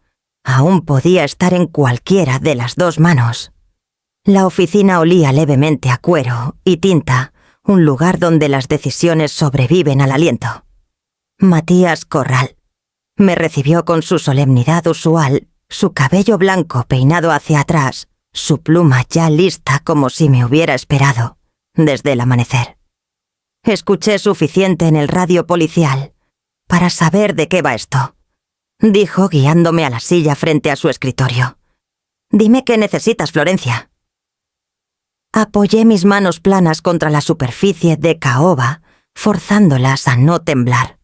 aún podía estar en cualquiera de las dos manos. La oficina olía levemente a cuero y tinta, un lugar donde las decisiones sobreviven al aliento. Matías Corral me recibió con su solemnidad usual, su cabello blanco peinado hacia atrás, su pluma ya lista como si me hubiera esperado desde el amanecer. Escuché suficiente en el radio policial para saber de qué va esto, dijo guiándome a la silla frente a su escritorio. Dime qué necesitas, Florencia. Apoyé mis manos planas contra la superficie de caoba, forzándolas a no temblar.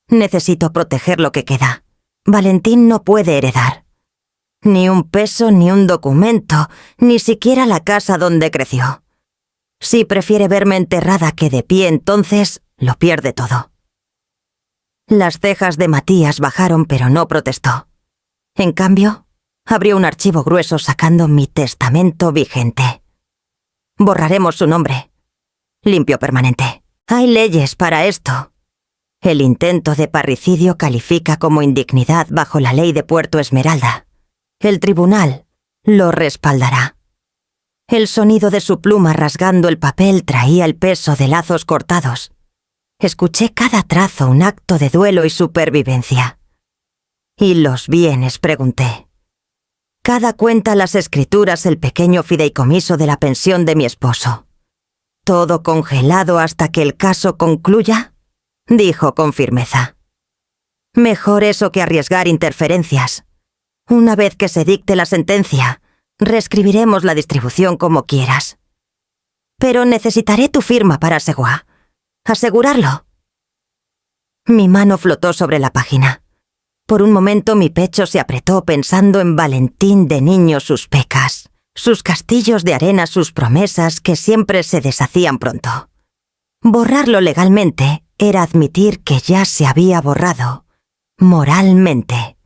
Necesito proteger lo que queda. Valentín no puede heredar. Ni un peso, ni un documento, ni siquiera la casa donde creció. Si prefiere verme enterrada que de pie, entonces lo pierde todo. Las cejas de Matías bajaron, pero no protestó. En cambio, abrió un archivo grueso sacando mi testamento vigente. Borraremos su nombre. Limpio permanente. Hay leyes para esto. El intento de parricidio califica como indignidad bajo la ley de Puerto Esmeralda. El tribunal lo respaldará. El sonido de su pluma rasgando el papel traía el peso de lazos cortados. Escuché cada trazo un acto de duelo y supervivencia. ¿Y los bienes?, pregunté. Cada cuenta las escrituras el pequeño fideicomiso de la pensión de mi esposo. ¿Todo congelado hasta que el caso concluya?, dijo con firmeza. Mejor eso que arriesgar interferencias. Una vez que se dicte la sentencia, reescribiremos la distribución como quieras. Pero necesitaré tu firma para asegurarlo. Mi mano flotó sobre la página. Por un momento mi pecho se apretó pensando en Valentín de niño, sus pecas, sus castillos de arena, sus promesas que siempre se deshacían pronto. Borrarlo legalmente era admitir que ya se había borrado, moralmente.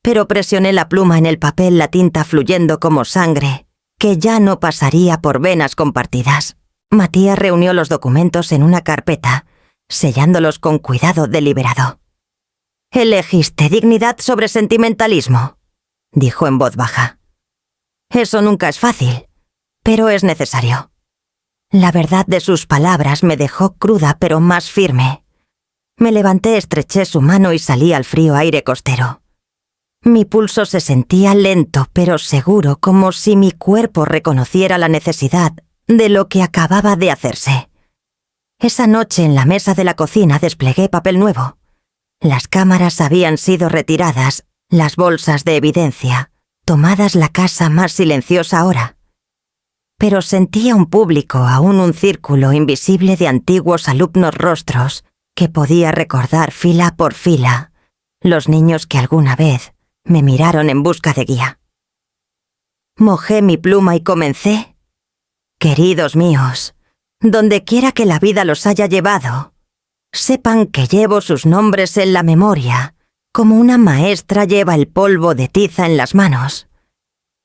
Pero presioné la pluma en el papel, la tinta fluyendo como sangre, que ya no pasaría por venas compartidas. Matías reunió los documentos en una carpeta, sellándolos con cuidado deliberado. «Elegiste dignidad sobre sentimentalismo», dijo en voz baja. «Eso nunca es fácil, pero es necesario». La verdad de sus palabras me dejó cruda pero más firme. Me levanté, estreché su mano y salí al frío aire costero. Mi pulso se sentía lento pero seguro, como si mi cuerpo reconociera la necesidad de lo que acababa de hacerse. Esa noche en la mesa de la cocina desplegué papel nuevo. Las cámaras habían sido retiradas, las bolsas de evidencia, tomadas la casa más silenciosa ahora. Pero sentía un público, aún un círculo invisible de antiguos alumnos rostros que podía recordar fila por fila, los niños que alguna vez me miraron en busca de guía. Mojé mi pluma y comencé. Queridos míos, donde quiera que la vida los haya llevado, sepan que llevo sus nombres en la memoria, como una maestra lleva el polvo de tiza en las manos.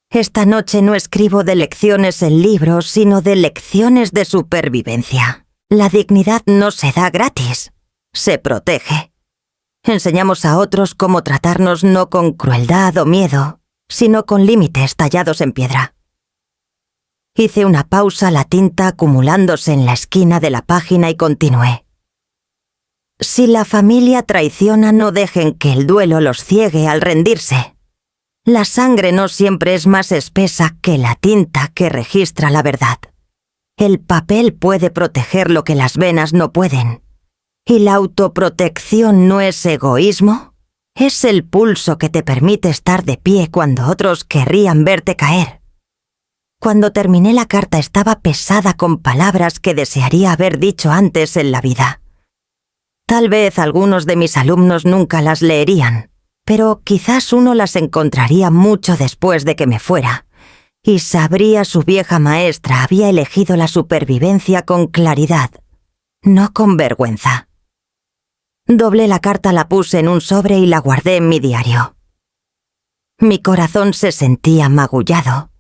Esta noche no escribo de lecciones en libros, sino de lecciones de supervivencia. La dignidad no se da gratis, se protege. Enseñamos a otros cómo tratarnos no con crueldad o miedo, sino con límites tallados en piedra. Hice una pausa, la tinta acumulándose en la esquina de la página y continué. Si la familia traiciona, no dejen que el duelo los ciegue al rendirse. La sangre no siempre es más espesa que la tinta que registra la verdad. El papel puede proteger lo que las venas no pueden. ¿Y la autoprotección no es egoísmo? Es el pulso que te permite estar de pie cuando otros querrían verte caer. Cuando terminé la carta estaba pesada con palabras que desearía haber dicho antes en la vida. Tal vez algunos de mis alumnos nunca las leerían, pero quizás uno las encontraría mucho después de que me fuera, y sabría su vieja maestra había elegido la supervivencia con claridad, no con vergüenza. Doblé la carta, la puse en un sobre y la guardé en mi diario. Mi corazón se sentía magullado,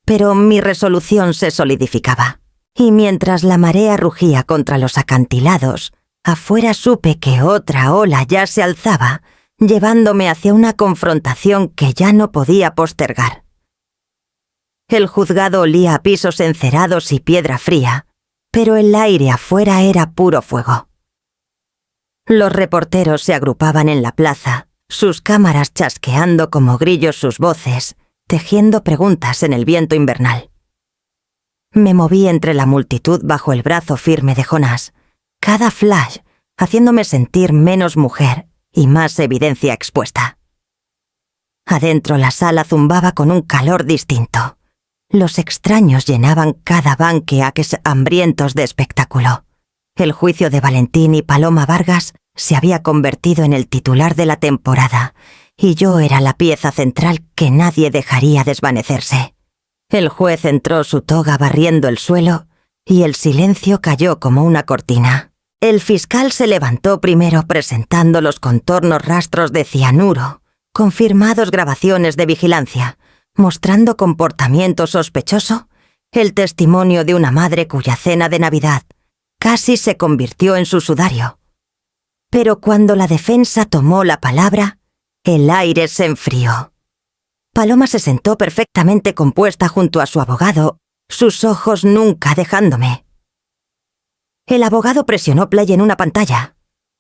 pero mi resolución se solidificaba, y mientras la marea rugía contra los acantilados, afuera supe que otra ola ya se alzaba, llevándome hacia una confrontación que ya no podía postergar. El juzgado olía a pisos encerados y piedra fría, pero el aire afuera era puro fuego. Los reporteros se agrupaban en la plaza, sus cámaras chasqueando como grillos sus voces, tejiendo preguntas en el viento invernal. Me moví entre la multitud bajo el brazo firme de Jonás, cada flash haciéndome sentir menos mujer y más evidencia expuesta. Adentro la sala zumbaba con un calor distinto. Los extraños llenaban cada banquete hambrientos de espectáculo. El juicio de Valentín y Paloma Vargas se había convertido en el titular de la temporada, y yo era la pieza central que nadie dejaría desvanecerse. El juez entró su toga barriendo el suelo, y el silencio cayó como una cortina. El fiscal se levantó primero presentando los contornos rastros de cianuro, confirmados grabaciones de vigilancia, mostrando comportamiento sospechoso, el testimonio de una madre cuya cena de Navidad casi se convirtió en su sudario. Pero cuando la defensa tomó la palabra, el aire se enfrió. Paloma se sentó perfectamente compuesta junto a su abogado, sus ojos nunca dejándome. El abogado presionó play en una pantalla.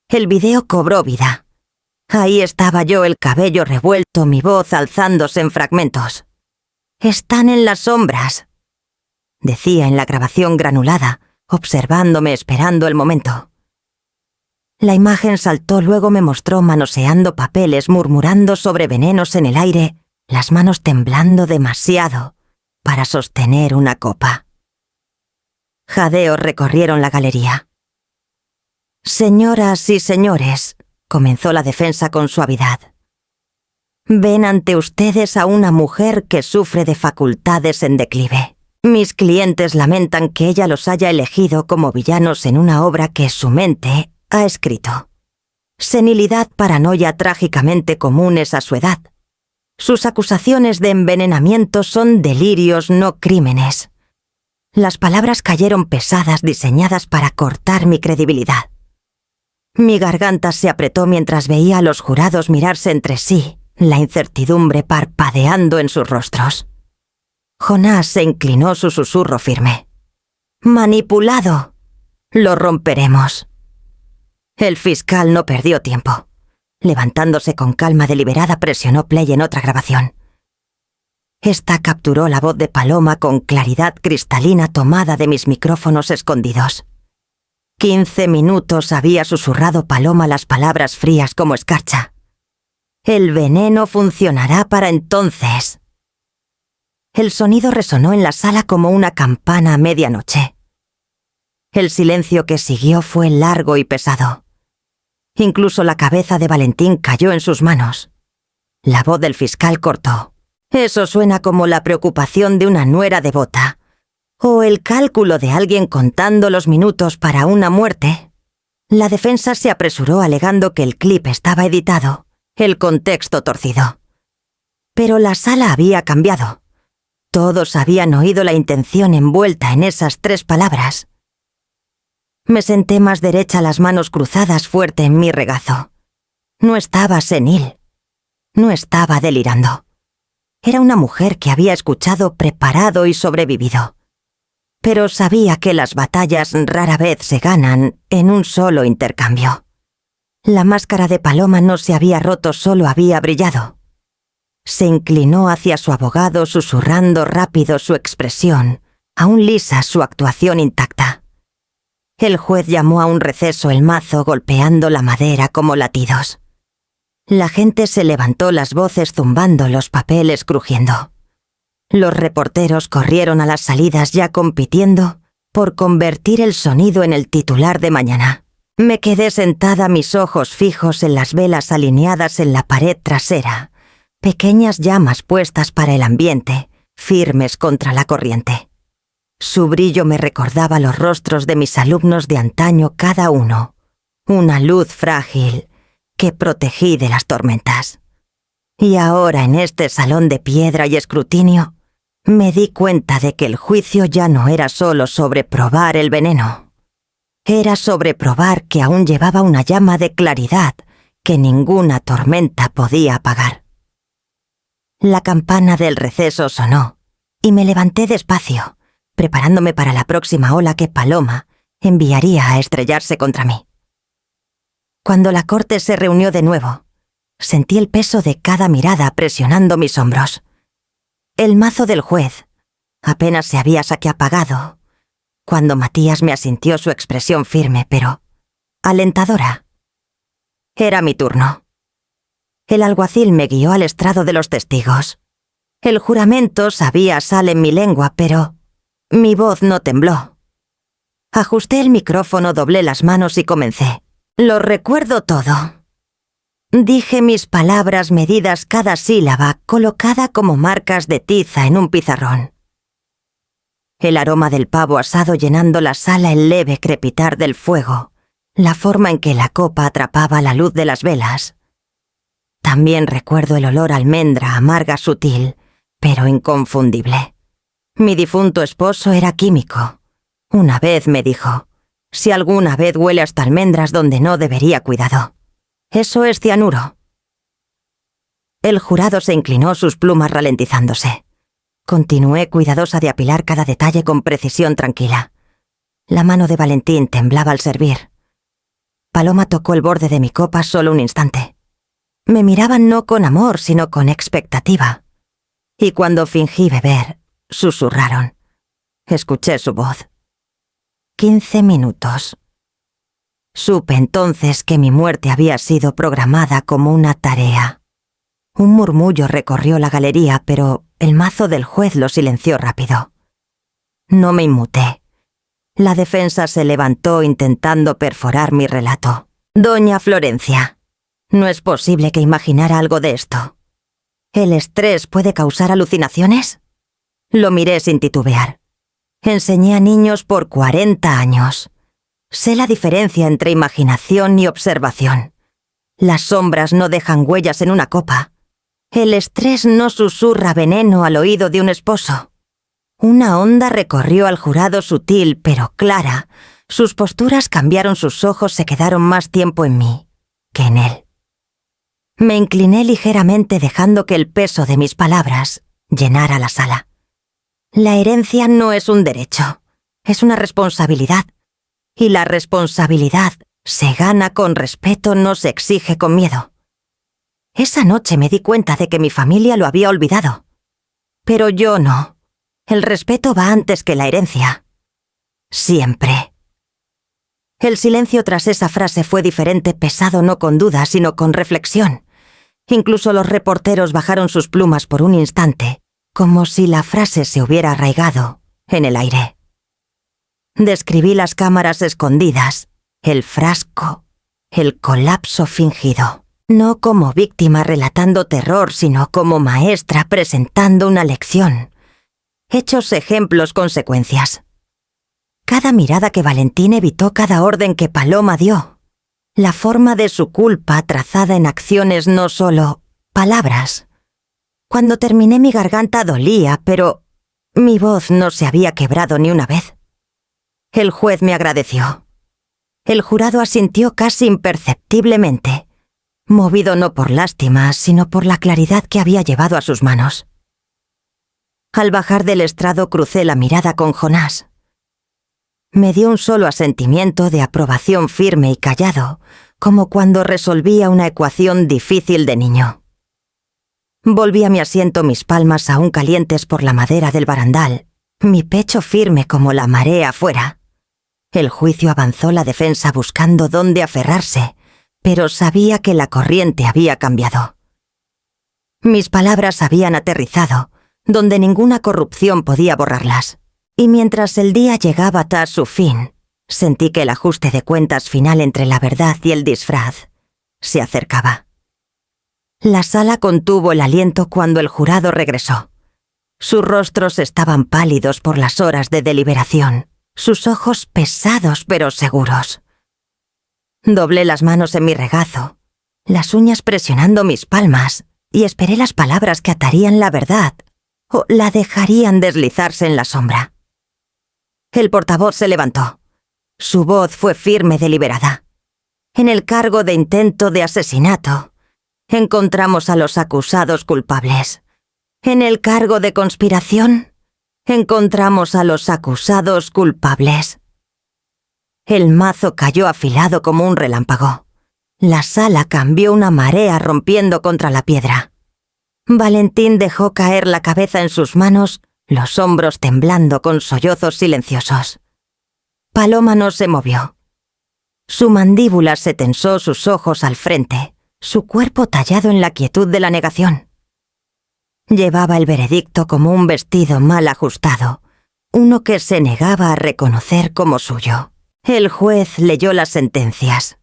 El video cobró vida. Ahí estaba yo, el cabello revuelto, mi voz alzándose en fragmentos. «Están en las sombras», decía en la grabación granulada, observándome esperando el momento. La imagen saltó, luego me mostró manoseando papeles, murmurando sobre venenos en el aire, las manos temblando demasiado para sostener una copa. Jadeos recorrieron la galería. «Señoras y señores», comenzó la defensa con suavidad, «ven ante ustedes a una mujer que sufre de facultades en declive. Mis clientes lamentan que ella los haya elegido como villanos en una obra que su mente ha escrito. Senilidad, paranoia trágicamente comunes a su edad. Sus acusaciones de envenenamiento son delirios, no crímenes». Las palabras cayeron pesadas, diseñadas para cortar mi credibilidad. Mi garganta se apretó mientras veía a los jurados mirarse entre sí, la incertidumbre parpadeando en sus rostros. Jonás se inclinó, su susurro firme. «Manipulado. Lo romperemos». El fiscal no perdió tiempo. Levantándose con calma deliberada, presionó play en otra grabación. Esta capturó la voz de Paloma con claridad cristalina tomada de mis micrófonos escondidos. 15 minutos había susurrado Paloma las palabras frías como escarcha. «El veneno funcionará para entonces». El sonido resonó en la sala como una campana a medianoche. El silencio que siguió fue largo y pesado. Incluso la cabeza de Valentín cayó en sus manos. La voz del fiscal cortó. «Eso suena como la preocupación de una nuera devota, o el cálculo de alguien contando los minutos para una muerte». La defensa se apresuró alegando que el clip estaba editado, el contexto torcido. Pero la sala había cambiado. Todos habían oído la intención envuelta en esas 3 palabras. Me senté más derecha, las manos cruzadas fuerte en mi regazo. No estaba senil. No estaba delirando. Era una mujer que había escuchado, preparado y sobrevivido. Pero sabía que las batallas rara vez se ganan en un solo intercambio. La máscara de Paloma no se había roto, solo había brillado. Se inclinó hacia su abogado, susurrando rápido su expresión, aún lisa, su actuación intacta. El juez llamó a un receso, el mazo golpeando la madera como latidos. La gente se levantó, las voces zumbando, los papeles crujiendo. Los reporteros corrieron a las salidas, ya compitiendo por convertir el sonido en el titular de mañana. Me quedé sentada, mis ojos fijos en las velas alineadas en la pared trasera, pequeñas llamas puestas para el ambiente, firmes contra la corriente. Su brillo me recordaba los rostros de mis alumnos de antaño, cada uno, una luz frágil que protegí de las tormentas. Y ahora, en este salón de piedra y escrutinio, me di cuenta de que el juicio ya no era solo sobre probar el veneno. Era sobre probar que aún llevaba una llama de claridad que ninguna tormenta podía apagar. La campana del receso sonó, y me levanté despacio, preparándome para la próxima ola que Paloma enviaría a estrellarse contra mí. Cuando la corte se reunió de nuevo, sentí el peso de cada mirada presionando mis hombros. El mazo del juez apenas se había apagado cuando Matías me asintió, su expresión firme pero alentadora. Era mi turno. El alguacil me guió al estrado de los testigos. El juramento sabía sal en mi lengua, pero mi voz no tembló. Ajusté el micrófono, doblé las manos y comencé. Lo recuerdo todo. Dije mis palabras medidas cada sílaba, colocada como marcas de tiza en un pizarrón. El aroma del pavo asado llenando la sala, el leve crepitar del fuego, la forma en que la copa atrapaba la luz de las velas. También recuerdo el olor a almendra amarga sutil, pero inconfundible. Mi difunto esposo era químico. Una vez me dijo, si alguna vez huele hasta almendras donde no debería, cuidado. Eso es cianuro. El jurado se inclinó, sus plumas ralentizándose. Continué cuidadosa de apilar cada detalle con precisión tranquila. La mano de Valentín temblaba al servir. Paloma tocó el borde de mi copa solo un instante. Me miraban no con amor, sino con expectativa. Y cuando fingí beber, susurraron. Escuché su voz. 15 minutos. Supe entonces que mi muerte había sido programada como una tarea. Un murmullo recorrió la galería, pero el mazo del juez lo silenció rápido. No me inmuté. La defensa se levantó intentando perforar mi relato. Doña Florencia, no es posible que imaginara algo de esto. ¿El estrés puede causar alucinaciones? Lo miré sin titubear. Enseñé a niños por 40 años. Sé la diferencia entre imaginación y observación. Las sombras no dejan huellas en una copa. El estrés no susurra veneno al oído de un esposo. Una onda recorrió al jurado sutil pero clara. Sus posturas cambiaron, sus ojos se quedaron más tiempo en mí que en él. Me incliné ligeramente dejando que el peso de mis palabras llenara la sala. La herencia no es un derecho, es una responsabilidad. Y la responsabilidad se gana con respeto, no se exige con miedo. Esa noche me di cuenta de que mi familia lo había olvidado. Pero yo no. El respeto va antes que la herencia. Siempre. El silencio tras esa frase fue diferente, pesado no con duda, sino con reflexión. Incluso los reporteros bajaron sus plumas por un instante, como si la frase se hubiera arraigado en el aire. Describí las cámaras escondidas, el frasco, el colapso fingido. No como víctima relatando terror, sino como maestra presentando una lección. Hechos, ejemplos, consecuencias. Cada mirada que Valentín evitó, cada orden que Paloma dio. La forma de su culpa trazada en acciones, no solo palabras. Cuando terminé mi garganta dolía, pero mi voz no se había quebrado ni una vez. El juez me agradeció. El jurado asintió casi imperceptiblemente, movido no por lástima, sino por la claridad que había llevado a sus manos. Al bajar del estrado crucé la mirada con Jonás. Me dio un solo asentimiento de aprobación firme y callado, como cuando resolvía una ecuación difícil de niño. Volví a mi asiento, mis palmas aún calientes por la madera del barandal, mi pecho firme como la marea afuera. El juicio avanzó, la defensa buscando dónde aferrarse, pero sabía que la corriente había cambiado. Mis palabras habían aterrizado, donde ninguna corrupción podía borrarlas. Y mientras el día llegaba a su fin, sentí que el ajuste de cuentas final entre la verdad y el disfraz se acercaba. La sala contuvo el aliento cuando el jurado regresó. Sus rostros estaban pálidos por las horas de deliberación, sus ojos pesados pero seguros. Doblé las manos en mi regazo, las uñas presionando mis palmas, y esperé las palabras que atarían la verdad o la dejarían deslizarse en la sombra. El portavoz se levantó. Su voz fue firme, deliberada. En el cargo de intento de asesinato, encontramos a los acusados culpables. En el cargo de conspiración, encontramos a los acusados culpables. El mazo cayó afilado como un relámpago. La sala cambió una marea rompiendo contra la piedra. Valentín dejó caer la cabeza en sus manos, los hombros temblando con sollozos silenciosos. Paloma no se movió. Su mandíbula se tensó, sus ojos al frente, su cuerpo tallado en la quietud de la negación. Llevaba el veredicto como un vestido mal ajustado, uno que se negaba a reconocer como suyo. El juez leyó las sentencias.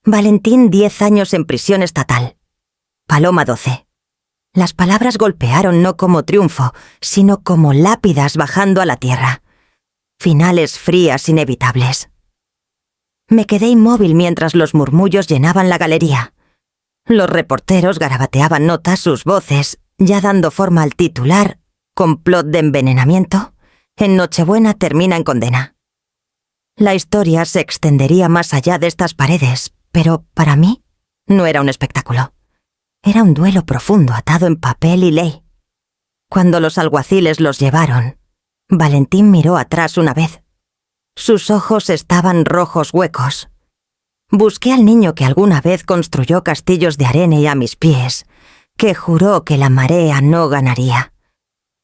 Valentín 10 años en prisión estatal. Paloma 12. Las palabras golpearon no como triunfo, sino como lápidas bajando a la tierra. Finales frías inevitables. Me quedé inmóvil mientras los murmullos llenaban la galería. Los reporteros garabateaban notas, sus voces, ya dando forma al titular, complot de envenenamiento, en Nochebuena termina en condena. La historia se extendería más allá de estas paredes, pero para mí no era un espectáculo. Era un duelo profundo atado en papel y ley. Cuando los alguaciles los llevaron, Valentín miró atrás una vez. Sus ojos estaban rojos huecos. Busqué al niño que alguna vez construyó castillos de arena a mis pies, que juró que la marea no ganaría.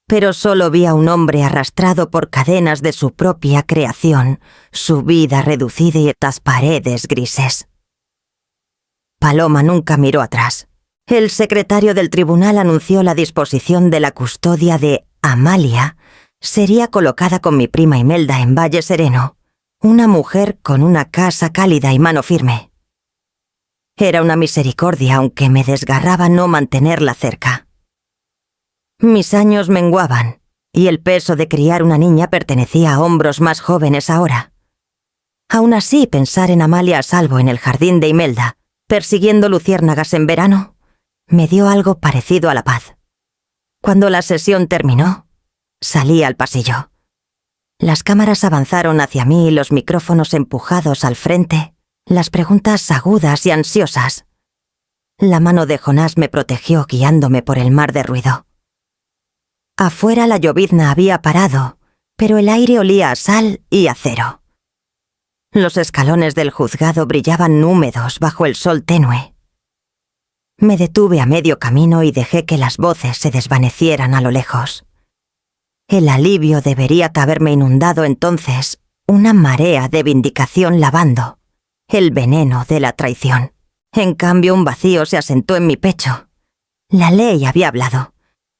Pero solo vi a un hombre arrastrado por cadenas de su propia creación, su vida reducida y estas paredes grises. Paloma nunca miró atrás. El secretario del tribunal anunció la disposición de la custodia de Amalia. Sería colocada con mi prima Imelda en Valle Sereno, una mujer con una casa cálida y mano firme. Era una misericordia, aunque me desgarraba no mantenerla cerca. Mis años menguaban, y el peso de criar una niña pertenecía a hombros más jóvenes ahora. Aún así, pensar en Amalia a salvo en el jardín de Imelda, persiguiendo luciérnagas en verano, me dio algo parecido a la paz. Cuando la sesión terminó, salí al pasillo. Las cámaras avanzaron hacia mí y los micrófonos empujados al frente, las preguntas agudas y ansiosas. La mano de Jonás me protegió guiándome por el mar de ruido. Afuera la llovizna había parado, pero el aire olía a sal y acero. Los escalones del juzgado brillaban húmedos bajo el sol tenue. Me detuve a medio camino y dejé que las voces se desvanecieran a lo lejos. El alivio debería haberme inundado entonces, una marea de vindicación lavando el veneno de la traición. En cambio, un vacío se asentó en mi pecho. La ley había hablado.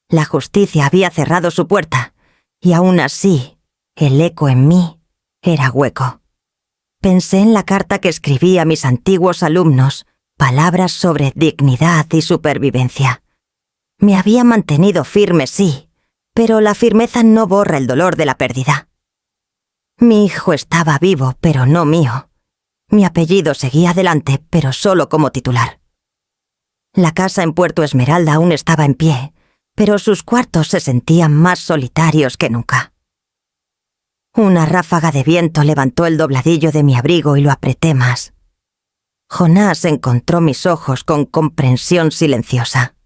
La justicia había cerrado su puerta, y aún así, el eco en mí era hueco. Pensé en la carta que escribí a mis antiguos alumnos, palabras sobre dignidad y supervivencia. Me había mantenido firme, sí, pero la firmeza no borra el dolor de la pérdida. Mi hijo estaba vivo, pero no mío. Mi apellido seguía adelante, pero solo como titular. La casa en Puerto Esmeralda aún estaba en pie, pero sus cuartos se sentían más solitarios que nunca. Una ráfaga de viento levantó el dobladillo de mi abrigo y lo apreté más. Jonás encontró mis ojos con comprensión silenciosa.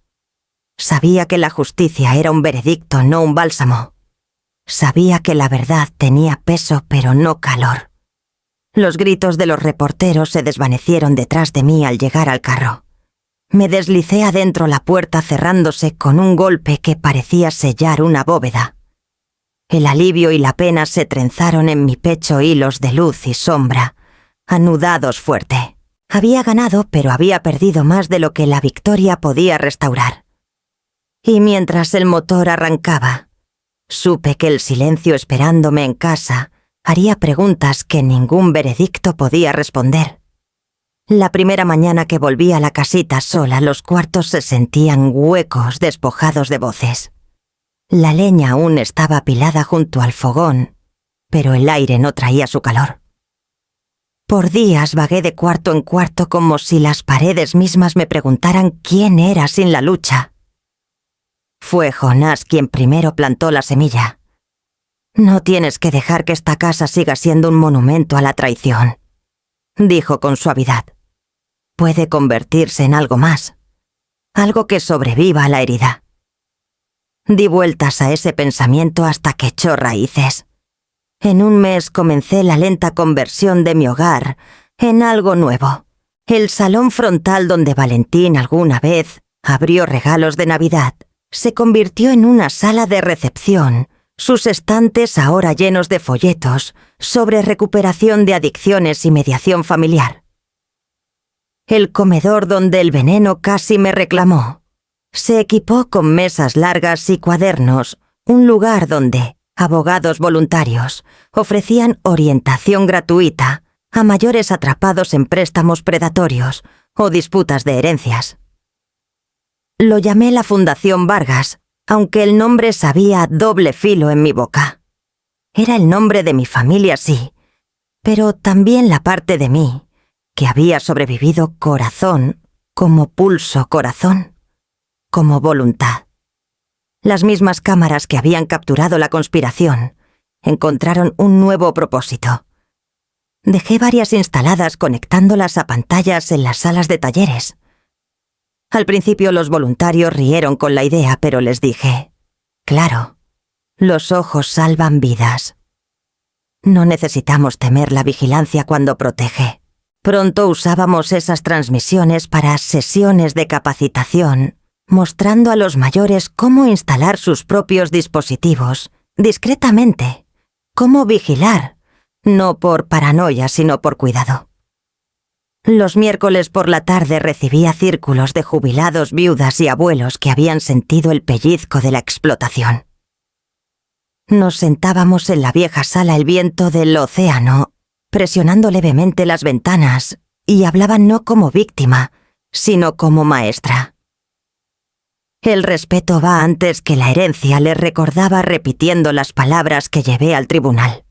Sabía que la justicia era un veredicto, no un bálsamo. Sabía que la verdad tenía peso, pero no calor. Los gritos de los reporteros se desvanecieron detrás de mí al llegar al carro. Me deslicé adentro, la puerta cerrándose con un golpe que parecía sellar una bóveda. El alivio y la pena se trenzaron en mi pecho hilos de luz y sombra, anudados fuerte. Había ganado, pero había perdido más de lo que la victoria podía restaurar. Y mientras el motor arrancaba, supe que el silencio esperándome en casa haría preguntas que ningún veredicto podía responder. La primera mañana que volví a la casita sola, los cuartos se sentían huecos, despojados de voces. La leña aún estaba apilada junto al fogón, pero el aire no traía su calor. Por días vagué de cuarto en cuarto como si las paredes mismas me preguntaran quién era sin la lucha. Fue Jonás quien primero plantó la semilla. «No tienes que dejar que esta casa siga siendo un monumento a la traición», dijo con suavidad. «Puede convertirse en algo más, algo que sobreviva a la herida». Di vueltas a ese pensamiento hasta que echó raíces. En un mes comencé la lenta conversión de mi hogar en algo nuevo. El salón frontal donde Valentín alguna vez abrió regalos de Navidad se convirtió en una sala de recepción, sus estantes ahora llenos de folletos sobre recuperación de adicciones y mediación familiar. El comedor donde el veneno casi me reclamó Se equipó con mesas largas y cuadernos, un lugar donde abogados voluntarios ofrecían orientación gratuita a mayores atrapados en préstamos predatorios o disputas de herencias. Lo llamé la Fundación Vargas, aunque el nombre sabía doble filo en mi boca. Era el nombre de mi familia, sí, pero también la parte de mí que había sobrevivido corazón como pulso corazón, como voluntad. Las mismas cámaras que habían capturado la conspiración encontraron un nuevo propósito. Dejé varias instaladas conectándolas a pantallas en las salas de talleres. Al principio los voluntarios rieron con la idea, pero les dije, claro, los ojos salvan vidas. No necesitamos temer la vigilancia cuando protege. Pronto usábamos esas transmisiones para sesiones de capacitación, mostrando a los mayores cómo instalar sus propios dispositivos, discretamente, cómo vigilar, no por paranoia sino por cuidado. Los miércoles por la tarde recibía círculos de jubilados, viudas y abuelos que habían sentido el pellizco de la explotación. Nos sentábamos en la vieja sala El Viento del Océano, presionando levemente las ventanas, y hablaban no como víctima, sino como maestra. El respeto va antes que la herencia, les recordaba repitiendo las palabras que llevé al tribunal.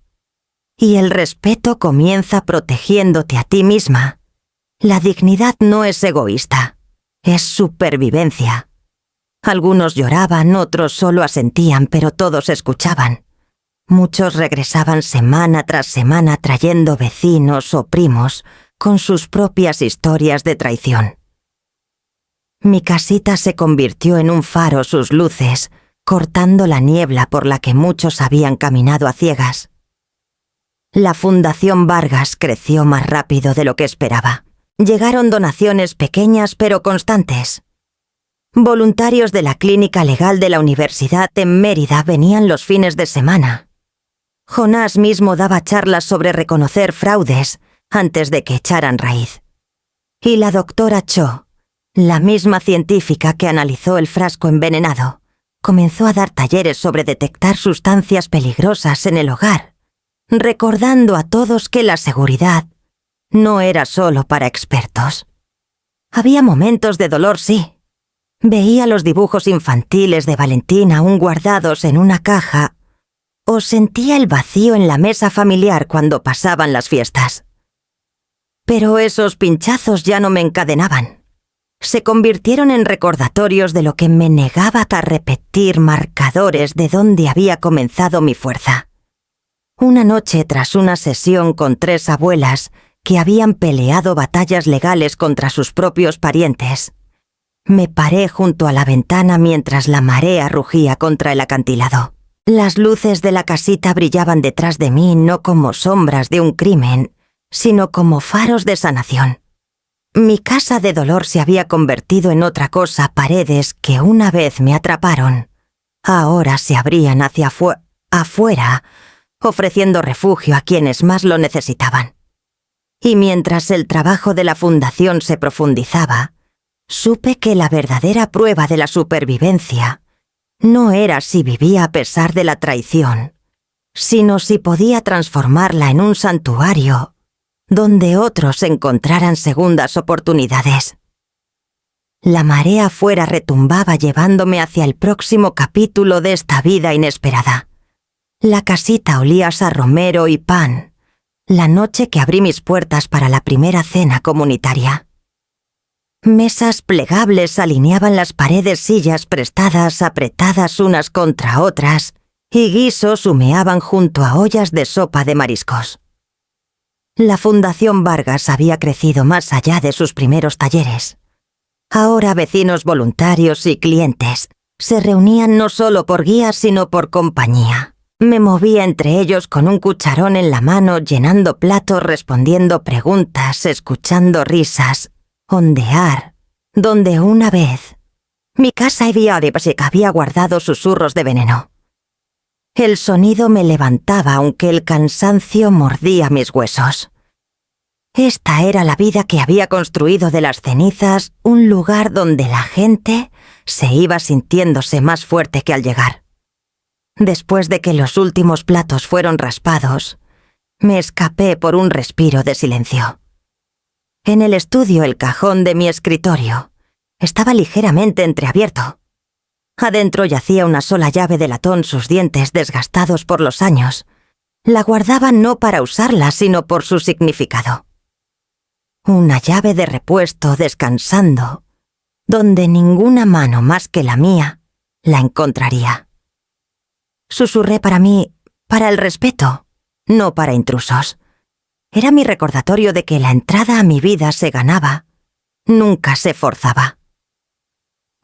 Y el respeto comienza protegiéndote a ti misma. La dignidad no es egoísta, es supervivencia. Algunos lloraban, otros solo asentían, pero todos escuchaban. Muchos regresaban semana tras semana trayendo vecinos o primos con sus propias historias de traición. Mi casita se convirtió en un faro, sus luces, cortando la niebla por la que muchos habían caminado a ciegas. La Fundación Vargas creció más rápido de lo que esperaba. Llegaron donaciones pequeñas pero constantes. Voluntarios de la clínica legal de la universidad en Mérida venían los fines de semana. Jonás mismo daba charlas sobre reconocer fraudes antes de que echaran raíz. Y la doctora Cho, la misma científica que analizó el frasco envenenado, comenzó a dar talleres sobre detectar sustancias peligrosas en el hogar, recordando a todos que la seguridad no era solo para expertos. Había momentos de dolor, sí. Veía los dibujos infantiles de Valentina aún guardados en una caja, o sentía el vacío en la mesa familiar cuando pasaban las fiestas. Pero esos pinchazos ya no me encadenaban. Se convirtieron en recordatorios de lo que me negaba a repetir, marcadores de dónde había comenzado mi fuerza. Una noche, tras una sesión con 3 abuelas que habían peleado batallas legales contra sus propios parientes, me paré junto a la ventana mientras la marea rugía contra el acantilado. Las luces de la casita brillaban detrás de mí no como sombras de un crimen, sino como faros de sanación. Mi casa de dolor se había convertido en otra cosa, paredes que una vez me atraparon. Ahora se abrían hacia afuera, ofreciendo refugio a quienes más lo necesitaban. Y mientras el trabajo de la fundación se profundizaba, supe que la verdadera prueba de la supervivencia no era si vivía a pesar de la traición, sino si podía transformarla en un santuario donde otros encontraran segundas oportunidades. La marea afuera retumbaba llevándome hacia el próximo capítulo de esta vida inesperada. La casita olía a romero y pan, la noche que abrí mis puertas para la primera cena comunitaria. Mesas plegables alineaban las paredes, sillas prestadas, apretadas unas contra otras, y guisos humeaban junto a ollas de sopa de mariscos. La Fundación Vargas había crecido más allá de sus primeros talleres. Ahora vecinos voluntarios y clientes se reunían no solo por guía sino por compañía. Me movía entre ellos con un cucharón en la mano, llenando platos, respondiendo preguntas, escuchando risas, ondear, donde una vez mi casa había guardado susurros de veneno. El sonido me levantaba aunque el cansancio mordía mis huesos. Esta era la vida que había construido de las cenizas, un lugar donde la gente se iba sintiéndose más fuerte que al llegar. Después de que los últimos platos fueron raspados, me escapé por un respiro de silencio. En el estudio, el cajón de mi escritorio estaba ligeramente entreabierto. Adentro yacía una sola llave de latón, sus dientes desgastados por los años. La guardaba no para usarla, sino por su significado. Una llave de repuesto descansando, donde ninguna mano más que la mía la encontraría. Susurré para mí, para el respeto, no para intrusos. Era mi recordatorio de que la entrada a mi vida se ganaba, nunca se forzaba.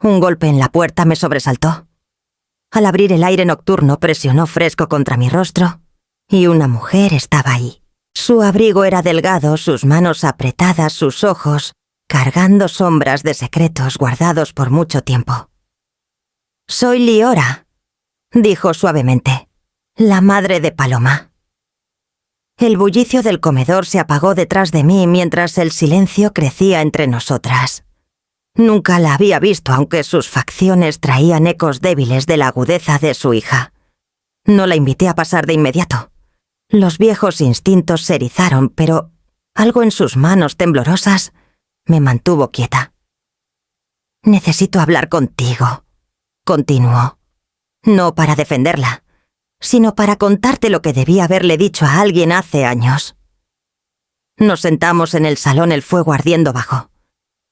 Un golpe en la puerta me sobresaltó. Al abrir, el aire nocturno presionó fresco contra mi rostro y una mujer estaba ahí. Su abrigo era delgado, sus manos apretadas, sus ojos cargando sombras de secretos guardados por mucho tiempo. «Soy Liora», dijo suavemente, «la madre de Paloma». El bullicio del comedor se apagó detrás de mí mientras el silencio crecía entre nosotras. Nunca la había visto, aunque sus facciones traían ecos débiles de la agudeza de su hija. No la invité a pasar de inmediato. Los viejos instintos se erizaron, pero algo en sus manos temblorosas me mantuvo quieta. «Necesito hablar contigo», continuó. No para defenderla, sino para contarte lo que debía haberle dicho a alguien hace años. Nos sentamos en el salón, el fuego ardiendo bajo.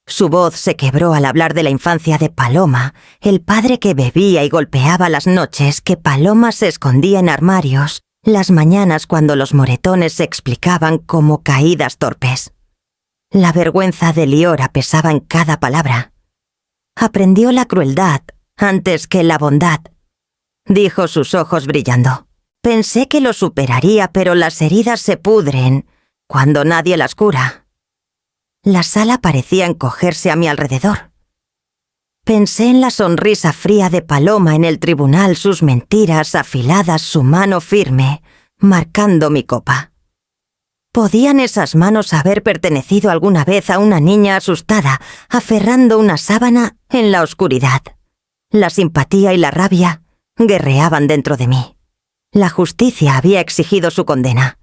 Su voz se quebró al hablar de la infancia de Paloma, el padre que bebía y golpeaba las noches, que Paloma se escondía en armarios, las mañanas cuando los moretones se explicaban como caídas torpes. La vergüenza de Liora pesaba en cada palabra. Aprendió la crueldad antes que la bondad, dijo, sus ojos brillando. Pensé que lo superaría, pero las heridas se pudren cuando nadie las cura. La sala parecía encogerse a mi alrededor. Pensé en la sonrisa fría de Paloma en el tribunal, sus mentiras afiladas, su mano firme, marcando mi copa. ¿Podían esas manos haber pertenecido alguna vez a una niña asustada, aferrando una sábana en la oscuridad? La simpatía y la rabia guerreaban dentro de mí. La justicia había exigido su condena.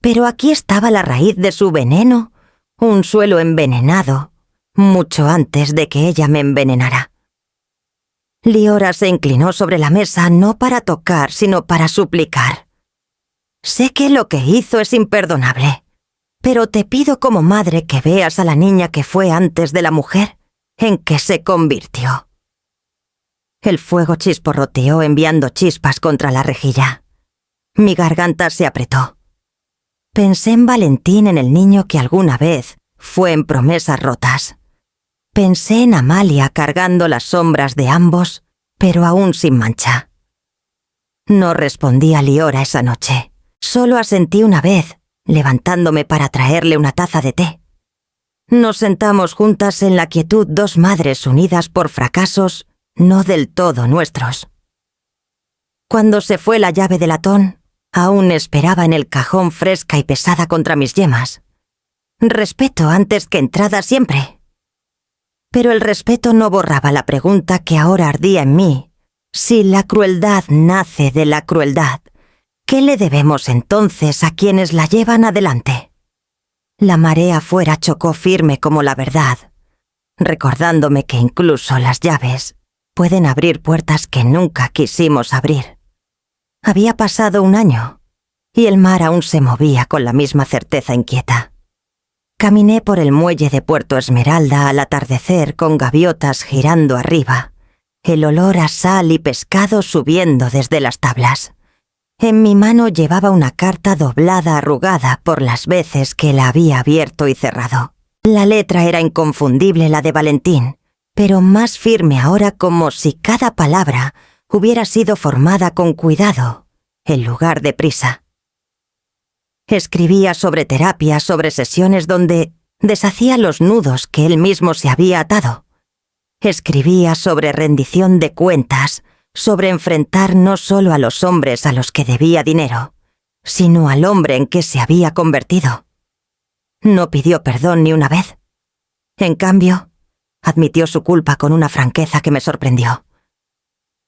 Pero aquí estaba la raíz de su veneno, un suelo envenenado, mucho antes de que ella me envenenara. Liora se inclinó sobre la mesa no para tocar, sino para suplicar. «Sé que lo que hizo es imperdonable, pero te pido como madre que veas a la niña que fue antes de la mujer en que se convirtió». El fuego chisporroteó enviando chispas contra la rejilla. Mi garganta se apretó. Pensé en Valentín, en el niño que alguna vez fue en promesas rotas. Pensé en Amalia cargando las sombras de ambos, pero aún sin mancha. No respondí a Liora esa noche. Solo asentí una vez, levantándome para traerle una taza de té. Nos sentamos juntas en la quietud, dos madres unidas por fracasos no del todo nuestros. Cuando se fue la llave de latón, aún esperaba en el cajón fresca y pesada contra mis yemas. Respeto antes que entrada siempre. Pero el respeto no borraba la pregunta que ahora ardía en mí. Si la crueldad nace de la crueldad, ¿qué le debemos entonces a quienes la llevan adelante? La marea afuera chocó firme como la verdad, recordándome que incluso las llaves pueden abrir puertas que nunca quisimos abrir. Había pasado un año, y el mar aún se movía con la misma certeza inquieta. Caminé por el muelle de Puerto Esmeralda al atardecer con gaviotas girando arriba, el olor a sal y pescado subiendo desde las tablas. En mi mano llevaba una carta doblada, arrugada por las veces que la había abierto y cerrado. La letra era inconfundible, la de Valentín, pero más firme ahora, como si cada palabra hubiera sido formada con cuidado, en lugar de prisa. Escribía sobre terapia, sobre sesiones donde deshacía los nudos que él mismo se había atado. Escribía sobre rendición de cuentas, sobre enfrentar no solo a los hombres a los que debía dinero, sino al hombre en que se había convertido. No pidió perdón ni una vez. En cambio, admitió su culpa con una franqueza que me sorprendió.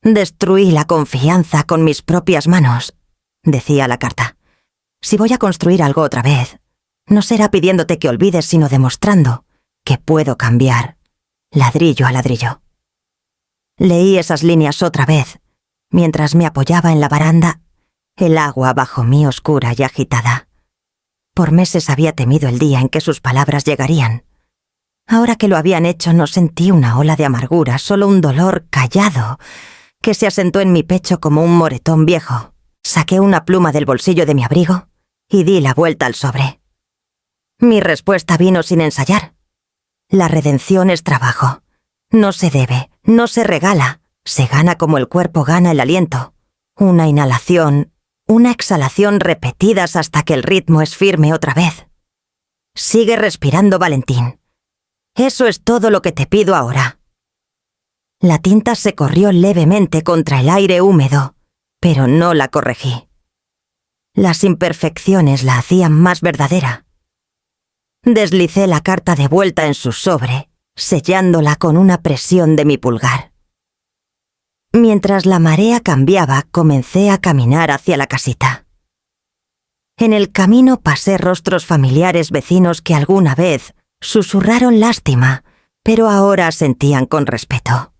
«Destruí la confianza con mis propias manos», decía la carta. «Si voy a construir algo otra vez, no será pidiéndote que olvides, sino demostrando que puedo cambiar, ladrillo a ladrillo». Leí esas líneas otra vez, mientras me apoyaba en la baranda, el agua bajo mí oscura y agitada. Por meses había temido el día en que sus palabras llegarían. Ahora que lo habían hecho, no sentí una ola de amargura, solo un dolor callado que se asentó en mi pecho como un moretón viejo. Saqué una pluma del bolsillo de mi abrigo y di la vuelta al sobre. Mi respuesta vino sin ensayar. La redención es trabajo. No se debe, no se regala, se gana como el cuerpo gana el aliento. Una inhalación, una exhalación repetidas hasta que el ritmo es firme otra vez. Sigue respirando, Valentín. Eso es todo lo que te pido ahora. La tinta se corrió levemente contra el aire húmedo, pero no la corregí. Las imperfecciones la hacían más verdadera. Deslicé la carta de vuelta en su sobre, sellándola con una presión de mi pulgar. Mientras la marea cambiaba, comencé a caminar hacia la casita. En el camino pasé rostros familiares vecinos que alguna vez susurraron lástima, pero ahora sentían con respeto.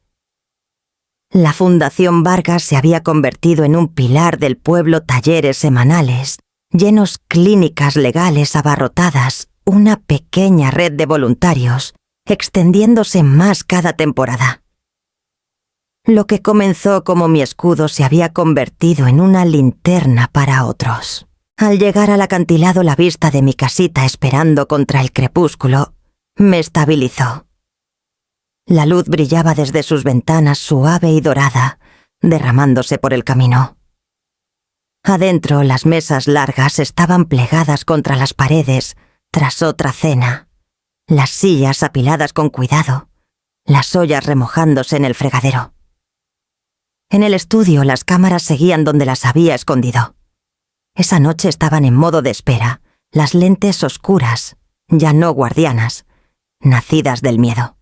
La Fundación Vargas se había convertido en un pilar del pueblo, talleres semanales, llenos clínicas legales abarrotadas, una pequeña red de voluntarios, extendiéndose más cada temporada. Lo que comenzó como mi escudo se había convertido en una linterna para otros. Al llegar al acantilado, la vista de mi casita esperando contra el crepúsculo me estabilizó. La luz brillaba desde sus ventanas suave y dorada, derramándose por el camino. Adentro, las mesas largas estaban plegadas contra las paredes tras otra cena, las sillas apiladas con cuidado, las ollas remojándose en el fregadero. En el estudio, las cámaras seguían donde las había escondido. Esa noche estaban en modo de espera, las lentes oscuras, ya no guardianas, nacidas del miedo.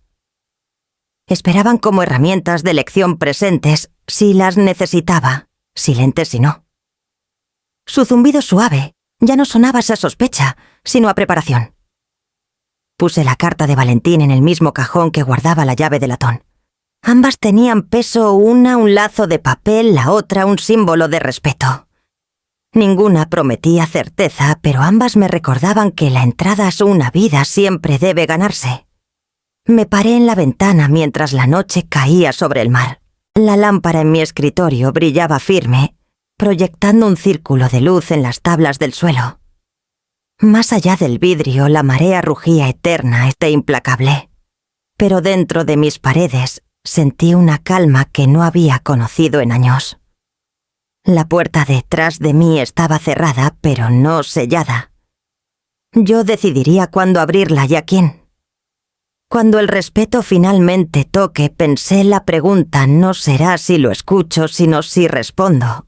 Esperaban como herramientas de elección presentes si las necesitaba, silentes si no. Su zumbido suave ya no sonaba a esa sospecha, sino a preparación. Puse la carta de Valentín en el mismo cajón que guardaba la llave de latón. Ambas tenían peso, una un lazo de papel, la otra un símbolo de respeto. Ninguna prometía certeza, pero ambas me recordaban que la entrada a una vida siempre debe ganarse. Me paré en la ventana mientras la noche caía sobre el mar. La lámpara en mi escritorio brillaba firme, proyectando un círculo de luz en las tablas del suelo. Más allá del vidrio, la marea rugía eterna e implacable. Pero dentro de mis paredes sentí una calma que no había conocido en años. La puerta detrás de mí estaba cerrada, pero no sellada. Yo decidiría cuándo abrirla y a quién. Cuando el respeto finalmente toque, pensé la pregunta no será si lo escucho, sino si respondo.